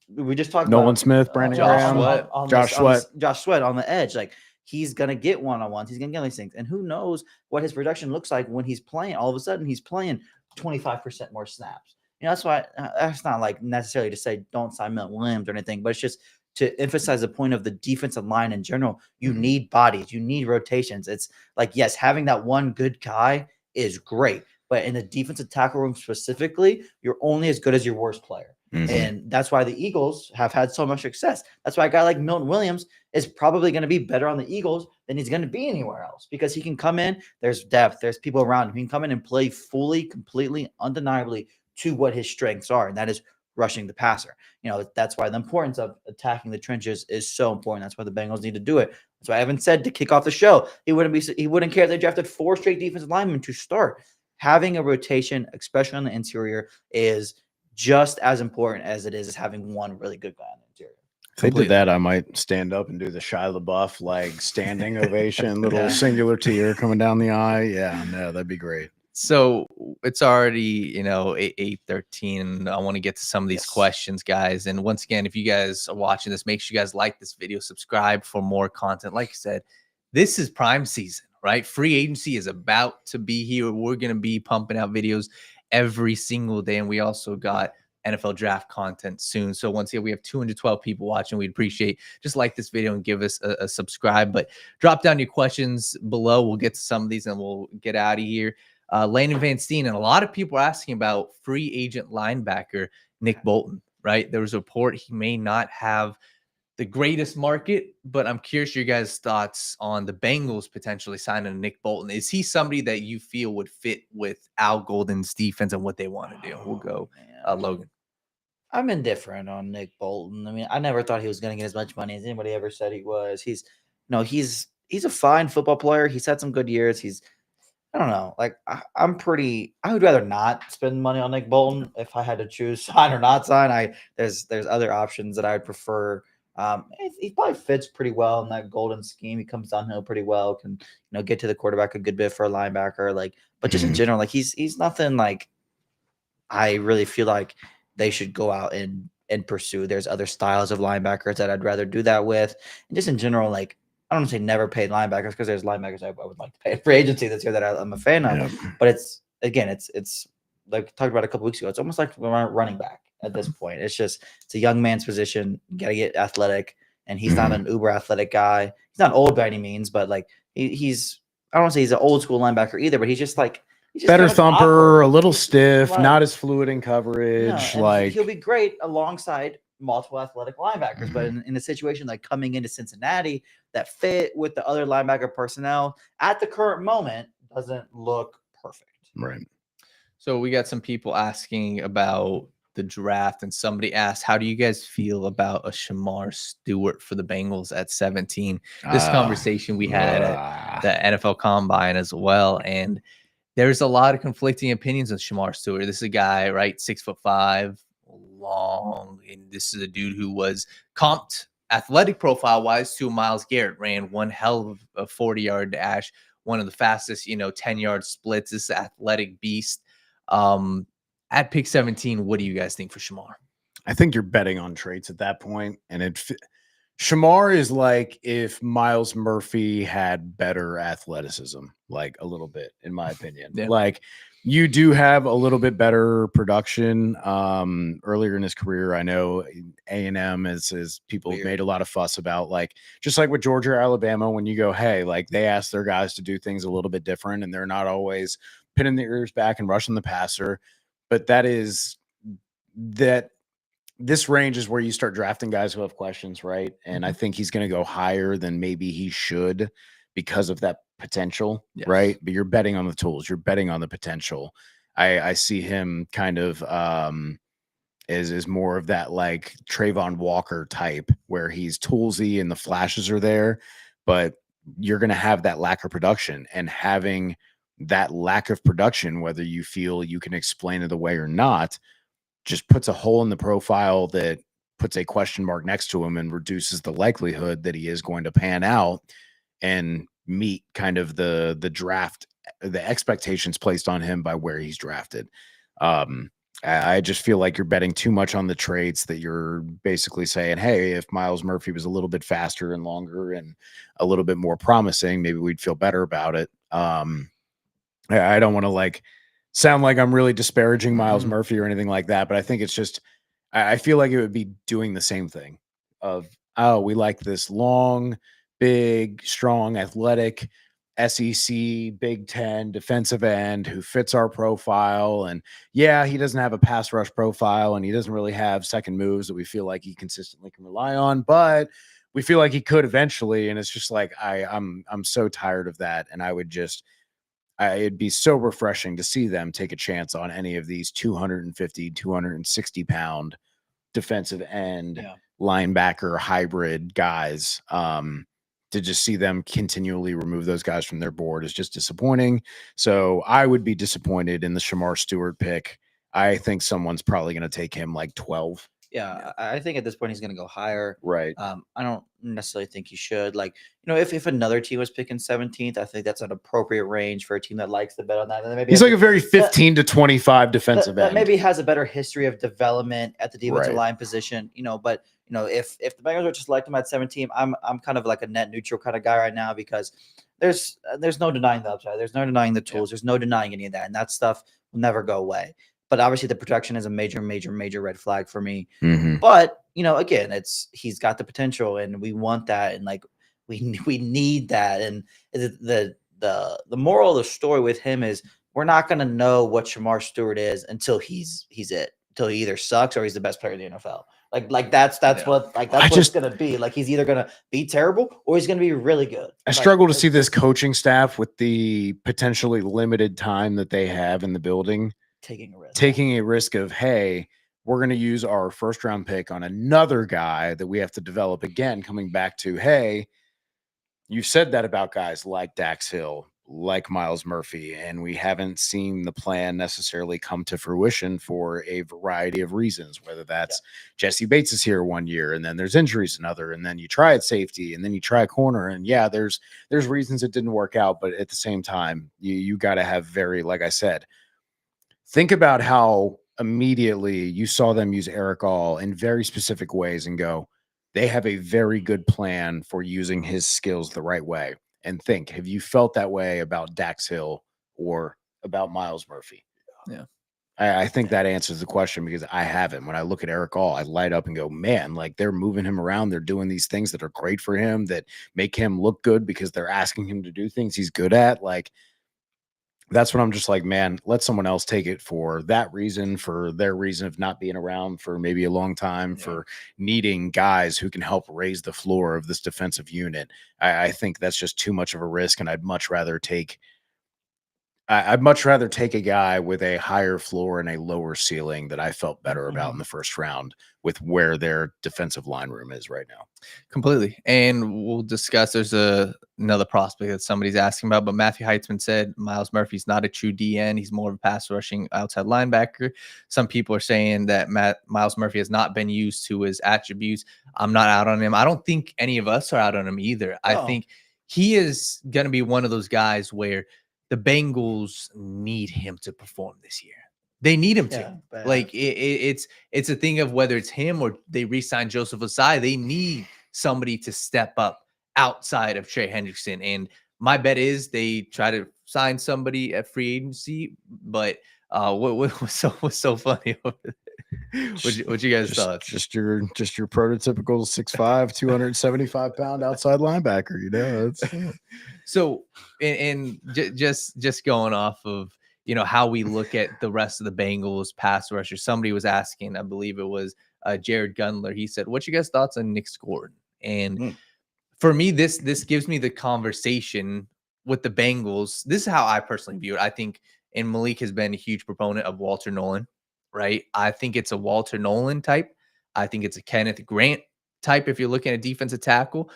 we just talked Nolan about Smith, Brandon Graham, Josh Sweat on the edge. Like, he's going to get one-on-ones. He's going to get these things. And who knows what his production looks like when he's playing. All of a sudden, he's playing 25% more snaps. That's why that's not like necessarily to say don't sign Milton Williams or anything, but it's just to emphasize the point of the defensive line in general. You need bodies, you need rotations. It's like, yes, having that one good guy is great, but in the defensive tackle room specifically, you're only as good as your worst player. And that's why the Eagles have had so much success. That's why a guy like Milton Williams is probably going to be better on the Eagles than he's going to be anywhere else, because he can come in, there's depth, there's people around him. He can come in and play fully, completely, undeniably to what his strengths are, and that is rushing the passer. That's why the importance of attacking the trenches is so important. That's why the Bengals need to do it. That's why Evan said to kick off the show, he wouldn't care if they drafted 4 straight defensive linemen to start. Having a rotation, especially on the interior, is just as important as it is having one really good guy on the interior. If they did that, I might stand up and do the Shia LaBeouf like standing ovation, little singular tear coming down the eye. Yeah, no, that'd be great. So it's already, 8:13. I want to get to some of these questions, guys. And once again, if you guys are watching this, make sure you guys like this video, subscribe for more content. Like I said, this is prime season, right? Free agency is about to be here. We're going to be pumping out videos every single day. And we also got NFL draft content soon. So once again, we have 212 people watching. We'd appreciate just like this video and give us a subscribe, but drop down your questions below. We'll get to some of these and we'll get out of here. Landon Van Steen, and a lot of people are asking about free agent linebacker Nick Bolton, right? There was a report he may not have the greatest market, but I'm curious your guys' thoughts on the Bengals potentially signing Nick Bolton. Is he somebody that you feel would fit with Al Golden's defense and what they want to do? We'll go, Logan. I'm indifferent on Nick Bolton. I mean, I never thought he was going to get as much money as anybody ever said he was. He's a fine football player. He's had some good years. I don't know. Like, I would rather not spend money on Nick Bolton if I had to choose sign or not sign. There's other options that I would prefer. He probably fits pretty well in that Golden scheme. He comes downhill pretty well, can get to the quarterback a good bit for a linebacker. Like, but just in general, like he's nothing like I really feel like they should go out and pursue. There's other styles of linebackers that I'd rather do that with. And just in general, like I don't want to say never paid linebackers because there's linebackers I would like to pay in free agency this year that I'm a fan of. But it's like we talked about a couple weeks ago. It's almost like we're running back at this point. It's a young man's position. You got to get athletic, and he's not an uber athletic guy. He's not old by any means, but like he's I don't want to say he's an old school linebacker either, but he's just better thumper, awkward. a little stiff, Right. not as fluid in coverage. He'll be great alongside multiple athletic linebackers, but in a situation like coming into Cincinnati that fit with the other linebacker personnel at the current moment doesn't look perfect. Right. So we got some people asking about the draft, and somebody asked, how do you guys feel about a Shamar Stewart for the Bengals at 17? This conversation we had at the NFL Combine as well, and there's a lot of conflicting opinions on Shamar Stewart. This is a guy, right, 6'5", long, and this is a dude who was comped athletic profile wise to Myles Garrett, ran one hell of a 40-yard dash, one of the fastest 10-yard splits. This athletic beast. At pick 17, what do you guys think for Shamar? I think you're betting on traits at that point, and Shamar is like if Miles Murphy had better athleticism, like a little bit, in my opinion. Yeah. Like you do have a little bit better production earlier in his career. I know A&M is people have made a lot of fuss about, like, just like with Georgia or Alabama, when you go, hey, like they ask their guys to do things a little bit different, and they're not always pinning their ears back and rushing the passer. But this range is where you start drafting guys who have questions, right? And I think he's going to go higher than maybe he should because of that potential, right? But you're betting on the tools. You're betting on the potential. I see him kind of is more of that like Trayvon Walker type, where he's toolsy and the flashes are there, but you're going to have that lack of production, and having that lack of production, whether you feel you can explain it away or not, just puts a hole in the profile that puts a question mark next to him and reduces the likelihood that he is going to pan out and meet kind of the draft, the expectations placed on him by where he's drafted. I just feel like you're betting too much on the traits, that you're basically saying, hey, if Myles Murphy was a little bit faster and longer and a little bit more promising, maybe we'd feel better about it. I don't want to like sound like I'm really disparaging Myles Murphy or anything like that, but I think it's just, I feel like it would be doing the same thing of, oh, we like this long, big, strong, athletic SEC Big Ten defensive end who fits our profile. And yeah, he doesn't have a pass rush profile, and he doesn't really have second moves that we feel like he consistently can rely on, but we feel like he could eventually. And it's just like, I'm so tired of that. And I would just, it'd be so refreshing to see them take a chance on any of these 250, 260 pound defensive end linebacker hybrid guys. To just see them continually remove those guys from their board is just disappointing. So I would be disappointed in the Shamar Stewart pick. I think someone's probably going to take him like 12. Yeah, I think at this point he's going to go higher. Right. I don't necessarily think he should. Like, if another team was picking 17th, I think that's an appropriate range for a team that likes to bet on that. And then maybe he's like a very 15 to 25 defensive end. That maybe has a better history of development at the defensive line position. But if the Bengals are just like him at 17, I'm kind of like a net neutral kind of guy right now, because there's no denying the upside. There's no denying the tools. There's no denying any of that, and that stuff will never go away. But obviously the protection is a major, major, major red flag for me. But, again, he's got the potential, and we want that. And like, we need that. And the moral of the story with him is we're not going to know what Shamar Stewart is until he's it, until he either sucks or he's the best player in the NFL. Like that's what it's going to be. Like, he's either going to be terrible or he's going to be really good. I struggle to see this coaching staff, with the potentially limited time that they have in the building, taking a risk of, hey, we're going to use our first round pick on another guy that we have to develop again, coming back to, hey, you said that about guys like Dax Hill, like Myles Murphy, and we haven't seen the plan necessarily come to fruition for a variety of reasons, whether that's Jesse Bates is here one year and then there's injuries another, and then you try at safety and then you try corner, and there's reasons it didn't work out. But at the same time, you got to have like I said, think about how immediately you saw them use Eric All in very specific ways and go, they have a very good plan for using his skills the right way. And have you felt that way about Dax Hill or about Miles Murphy? Yeah. I think that answers the question, because I haven't. When I look at Eric All, I light up and go, man, like they're moving him around. They're doing these things that are great for him, that make him look good because they're asking him to do things he's good at. Like, that's when I'm just like, man, let someone else take it for that reason, for their reason of not being around for maybe a long time, for needing guys who can help raise the floor of this defensive unit. I think that's just too much of a risk, and I'd much rather take a guy with a higher floor and a lower ceiling that I felt better about in the first round, with where their defensive line room is right now. Completely. And we'll discuss, there's another prospect that somebody's asking about, but Matthew Heitzman said Miles Murphy's not a true DN. He's more of a pass rushing outside linebacker. Some people are saying that Miles Murphy has not been used to his attributes. I'm not out on him. I don't think any of us are out on him either. I think he is going to be one of those guys where the Bengals need him to perform this year. They need him to. Like it's a thing of whether it's him or they re-sign Joseph Ossai. They need somebody to step up outside of Trey Hendrickson. And my bet is they try to sign somebody at free agency. But what was so funny? What you guys thought? Just your prototypical 6'5", 275-pound outside linebacker. You know, it's so and just going off of how we look at the rest of the Bengals pass rushers. Somebody was asking, I believe it was Jared Gundler. He said, "What's your guys' thoughts on Nick Gordon?" And for me, this gives me the conversation with the Bengals. This is how I personally view it. I think, and Malik has been a huge proponent of Walter Nolan, right? I think it's a Walter Nolan type. I think it's a Kenneth Grant type if you're looking at defensive tackle.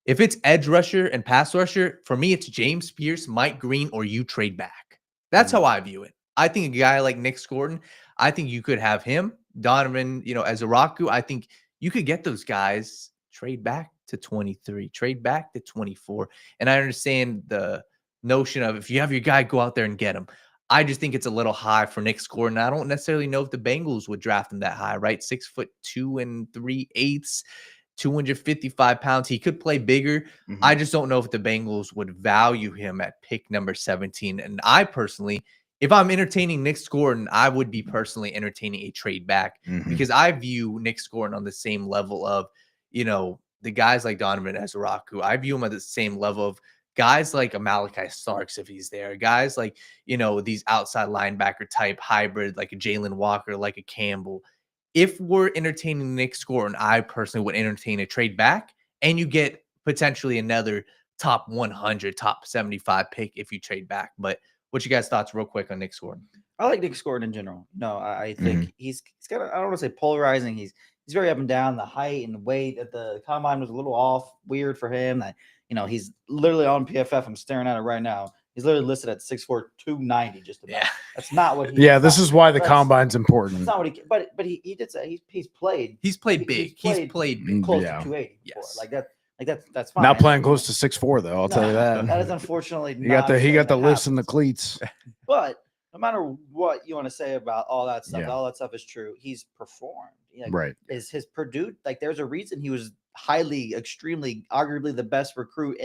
If it's edge rusher and pass rusher, for me, it's James Pierce, Mike Green, or you trade back. That's how I view it. I think a guy like Nick Gordon, I think you could have him, Donovan, as a Raku. I think you could get those guys, trade back to 23, trade back to 24. And I understand the notion of if you have your guy, go out there and get him. I just think it's a little high for Nick Gordon. I don't necessarily know if the Bengals would draft him that high, right? 6'2" 3/8, 255 pounds. He could play bigger. I just don't know if the Bengals would value him at pick number 17. And I personally, if I'm entertaining Nick Gordon, I would be personally entertaining a trade back because I view Nick Gordon on the same level of, the guys like Donovan Ezraku. I view him at the same level of guys like a Malachi Starks, if he's there, guys like, these outside linebacker type hybrid, like a Jalen Walker, like a Campbell. If we're entertaining Nick Gordon, I personally would entertain a trade back, and you get potentially another top 100, top 75 pick if you trade back. But what's you guys' thoughts real quick on Nick Gordon? I like Nick Gordon in general. No, I think he's got, I don't want to say polarizing. He's very up and down. The height and the weight at the combine was a little off, weird for him. That he's literally on PFF. I'm staring at it right now. He's literally listed at 6'4", 290, just about. Yeah. That's not what he. Yeah, this is why the combine's important. That's not what he. But he did say he's played. He's played big. He's played big. Close to 280. Yes. Like that. That's fine. Not playing close to 6'4", though. I'll tell you that. That is unfortunately. He got the lifts and the cleats. But no matter what you want to say about all that stuff, all that stuff is true. He's performed. Right. Is his Purdue, there's a reason he was extremely, arguably the best recruit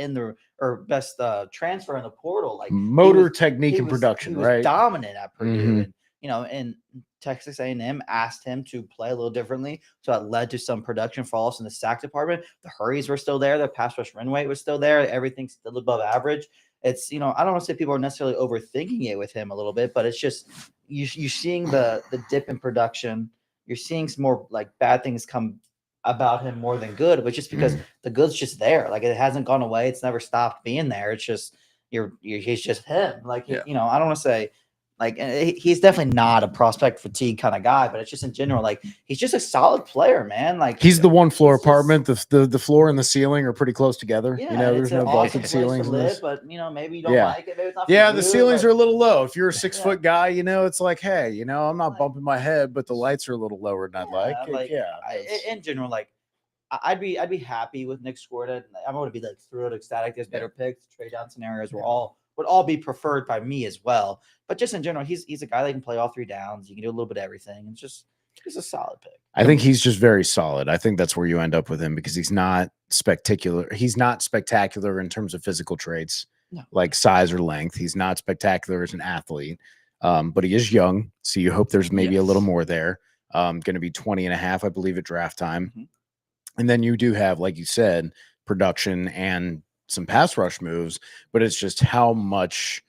best transfer in the portal. Like motor, technique, and production, he was dominant at Purdue. And Texas A&M asked him to play a little differently. So that led to some production falls in the sack department. The hurries were still there. The pass rush run rate was still there. Everything's still above average. It's, I don't want to say people are necessarily overthinking it with him a little bit, but it's just you're seeing the dip in production. You're seeing some more bad things come about him more than good, but just because the good's just there. Like it hasn't gone away. It's never stopped being there. It's just he's just him. I don't want to say he's definitely not a prospect fatigue kind of guy, but it's just in general, he's just a solid player, man. He's the one floor apartment. The floor and the ceiling are pretty close together. Yeah, there's no vaulted ceilings. But maybe you don't like it. Maybe it's not the ceilings are a little low. If you're a 6 foot guy, it's like, hey, I'm not bumping my head, but the lights are a little lower than I'd like. In general, I'd be happy with Nick Gordon. I'm going to be thrilled, ecstatic. There's better picks. Trade down scenarios would all be preferred by me as well. But just in general, he's a guy that can play all three downs. He can do a little bit of everything. It's just He's a solid pick. I think he's just very solid. I think that's where you end up with him because he's not spectacular. He's not spectacular in terms of physical traits, like size or length. He's not spectacular as an athlete, but he is young. So you hope there's maybe a little more there. Going to be 20 and a half, I believe, at draft time. And then you do have, like you said, production and some pass rush moves, but it's just how much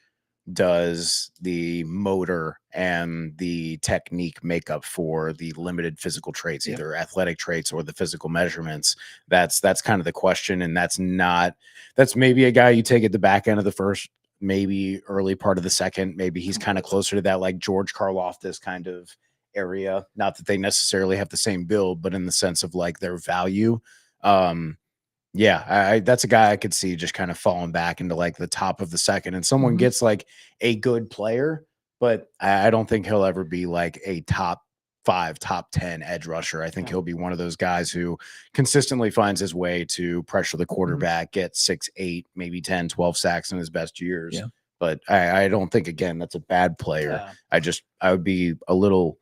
does the motor and the technique make up for the limited physical traits, either athletic traits or the physical measurements? That's kind of the question. And that's maybe a guy you take at the back end of the first, maybe early part of the second. Maybe he's kind of closer to that, like George Karlaftis kind of area. Not that they necessarily have the same build, but in the sense of like their value. That's a guy I could see just kind of falling back into like the top of the second, and someone gets like a good player, but I don't think he'll ever be like a top 5, top 10 edge rusher. I think he'll be one of those guys who consistently finds his way to pressure the quarterback, get 6, 8, maybe 10, 12 sacks in his best years. But I don't think, again, that's a bad player. I would be a little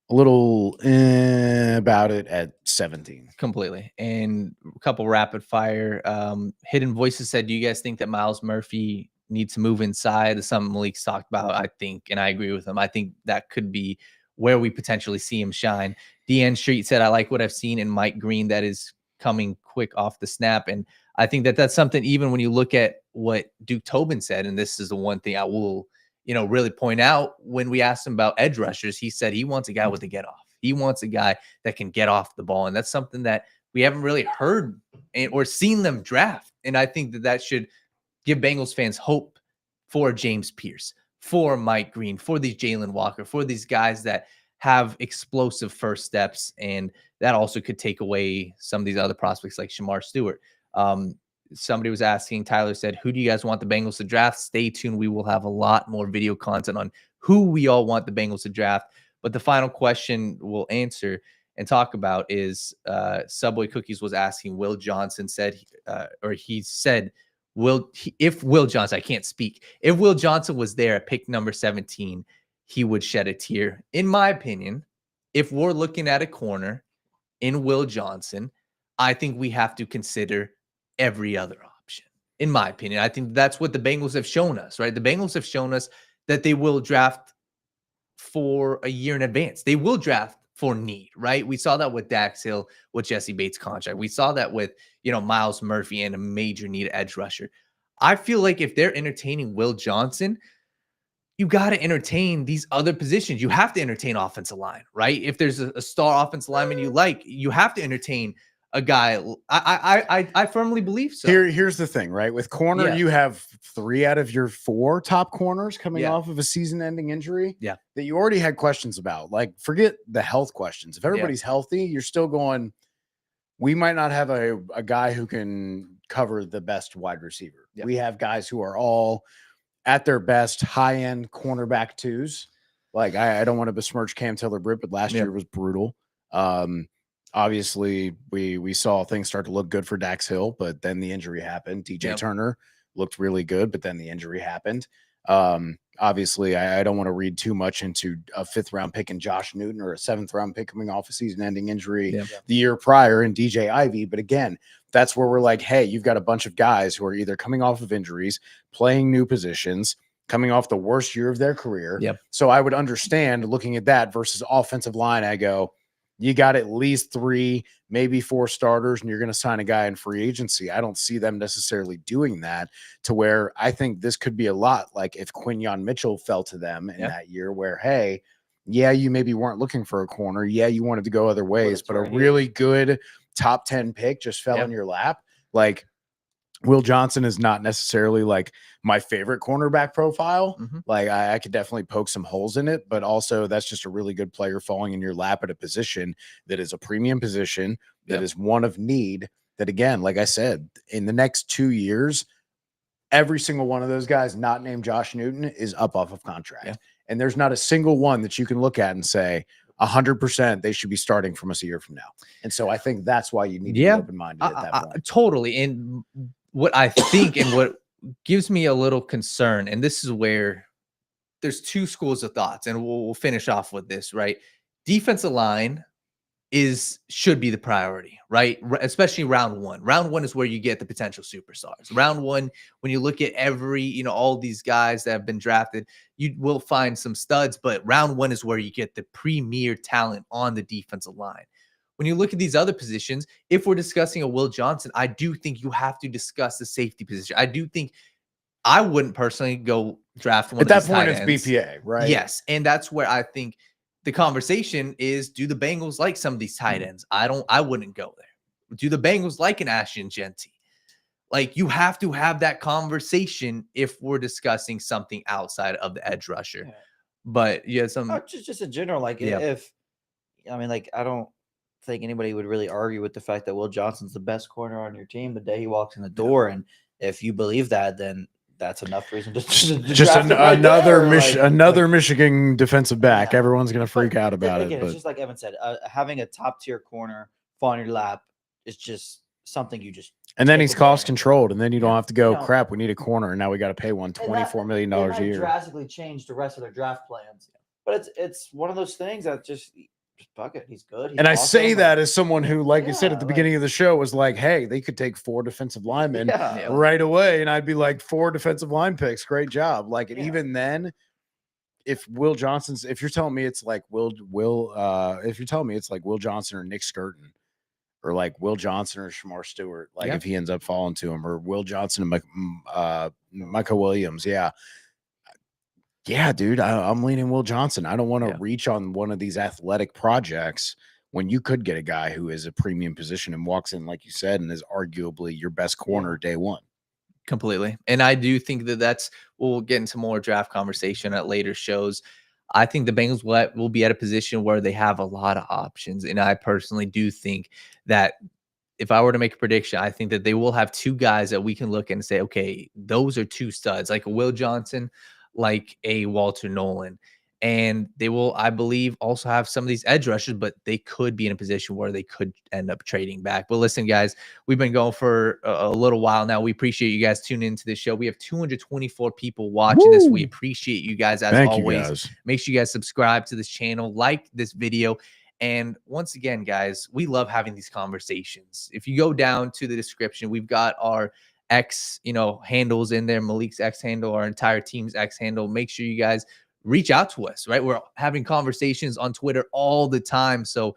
about it at 17. Completely. And a couple rapid fire. Hidden Voices said, do you guys think that Miles Murphy needs to move inside? Is something Malik's talked about, I think, and I agree with him. I think that could be where we potentially see him shine. DN Street said, I like what I've seen in Mike Green that is coming quick off the snap. And I think that that's something, even when you look at what Duke Tobin said, and this is the one thing I will really point out, when we asked him about edge rushers, he said he wants a guy with a get off. He wants a guy that can get off the ball. And that's something that we haven't really heard or seen them draft. And I think that that should give Bengals fans hope for James Pierce, for Mike Green, for these Jalen Walker, for these guys that have explosive first steps. And that also could take away some of these other prospects like Shamar Stewart. Somebody was asking, Tyler said, who do you guys want the Bengals to draft? Stay tuned. We will have a lot more video content on who we all want the Bengals to draft. But the final question we'll answer and talk about is Subway Cookies was asking, Will Johnson said, if Will Johnson, I can't speak, if Will Johnson was there at pick number 17, he would shed a tear. In my opinion, if we're looking at a corner in Will Johnson, I think we have to consider every other option. In my opinion, I think that's what the Bengals have shown us, right? The Bengals have shown us that they will draft for a year in advance. They will draft for need, right? We saw that with Dax Hill, with Jesse Bates' contract. We saw that with, Miles Murphy and a major need edge rusher. I feel like if they're entertaining Will Johnson, you got to entertain these other positions. You have to entertain offensive line, right? If there's a star offensive lineman you have to entertain a guy. I firmly believe so. Here's the thing, right? With corner, you have 3 out of your 4 top corners coming off of a season-ending injury that you already had questions about. Like, forget the health questions. If everybody's healthy, you're still going, we might not have a guy who can cover the best wide receiver. We have guys who are all at their best high-end cornerback 2s. Like, I don't want to besmirch Cam Taylor-Britt, but last year was brutal. Obviously, we saw things start to look good for Dax Hill, but then the injury happened. DJ Turner looked really good, but then the injury happened. Obviously, I don't want to read too much into a 5th-round pick in Josh Newton or a 7th-round pick coming off a season-ending injury the year prior in DJ Ivey. But again, that's where we're like, hey, you've got a bunch of guys who are either coming off of injuries, playing new positions, coming off the worst year of their career. So I would understand looking at that versus offensive line. I go, you got at least 3, maybe 4 starters, and you're going to sign a guy in free agency. I don't see them necessarily doing that, to where I think this could be a lot like if Quinyon Mitchell fell to them in that year, where, hey, you maybe weren't looking for a corner. You wanted to go other ways, but a really good top 10 pick just fell in your lap. Like, Will Johnson is not necessarily like my favorite cornerback profile. Like, I could definitely poke some holes in it, but also that's just a really good player falling in your lap at a position that is a premium position, that is one of need, that, again, like I said, in the next 2 years, every single one of those guys not named Josh Newton is up off of contract. And there's not a single one that you can look at and say 100% they should be starting from us a year from now. And so I think that's why you need to be open-minded at that point. Totally. And what I think and what gives me a little concern, and this is where there's 2 schools of thoughts, and we'll finish off with this, right? defensive line should be the priority, right? Especially round one. Round one is where you get the potential superstars. Round one, when you look at all these guys that have been drafted, you will find some studs, but round one is where you get the premier talent on the defensive line. When you look at these other positions, if we're discussing a Will Johnson, I do think you have to discuss the safety position. I do think I wouldn't personally go draft one At that these point, tight it's ends. BPA, right? Yes, and that's where I think the conversation is, do the Bengals like some of these tight ends? I wouldn't go there. Do the Bengals like an Ashton Genty? Like, you have to have that conversation if we're discussing something outside of the edge rusher. Yeah. But yeah, just in general, like Yeah. I don't think anybody would really argue with the fact that Will Johnson's the best corner on your team the day he walks in the door. And if you believe that, then that's enough reason to Just draft him right another there. another Michigan defensive back. Yeah. Everyone's gonna freak out about Again, it. it's But just like Evan said, having a top tier corner fall on your lap is just something you just. and then take he's for cost granted. controlled, and then you don't Yeah. have to go, You know- crap, we need a corner, and now we got to pay one And that- $24 million it a might year. drastically change the rest of their draft plans, but it's one of those things that just fuck it. He's good. He's And I say awesome, that as someone who, like you said Yeah, at the like- beginning of the show, was like, hey, they could take 4 defensive linemen Yeah. right away. And I'd be like, 4 defensive line picks. Great job. Like, and Yeah. even then, if Will Johnson's, if you're telling me it's like if you're telling me it's like Will Johnson or Nick Skirton, or like Will Johnson or Shamar Stewart, like Yeah. if he ends up falling to him, or Will Johnson and Michael Williams. Yeah, dude, I'm leaning Will Johnson. I don't want to Yeah. reach on one of these athletic projects when you could get a guy who is a premium position and walks in, like you said, and is arguably your best corner day one. Completely. And I do think that we'll get into more draft conversation at later shows. I think the Bengals will be at a position where they have a lot of options. And I personally do think that if I were to make a prediction, I think that they will have 2 guys that we can look and say, okay, those are 2 studs, like a Will Johnson, like a Walter Nolan. And they will, I believe, also have some of these edge rushers, but they could be in a position where they could end up trading back. But listen, guys, we've been going for a little while now. We appreciate you guys tuning into the show. We have 224 people watching this. We appreciate you guys as Thank always. you guys. Make sure you guys subscribe to this channel, like this video. And once again, guys, we love having these conversations. If you go down to the description, we've got our X, handles in there, Malik's X handle, our entire team's X handle. Make sure you guys reach out to us, right? We're having conversations on Twitter all the time. So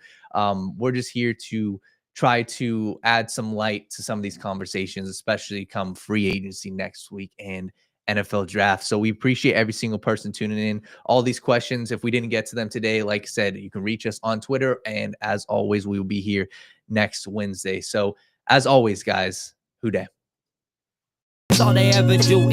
we're just here to try to add some light to some of these conversations, especially come free agency next week and NFL draft. So we appreciate every single person tuning in. All these questions, if we didn't get to them today, like I said, you can reach us on Twitter. And as always, we will be here next Wednesday. So as always, guys, Who Dat? All they ever do is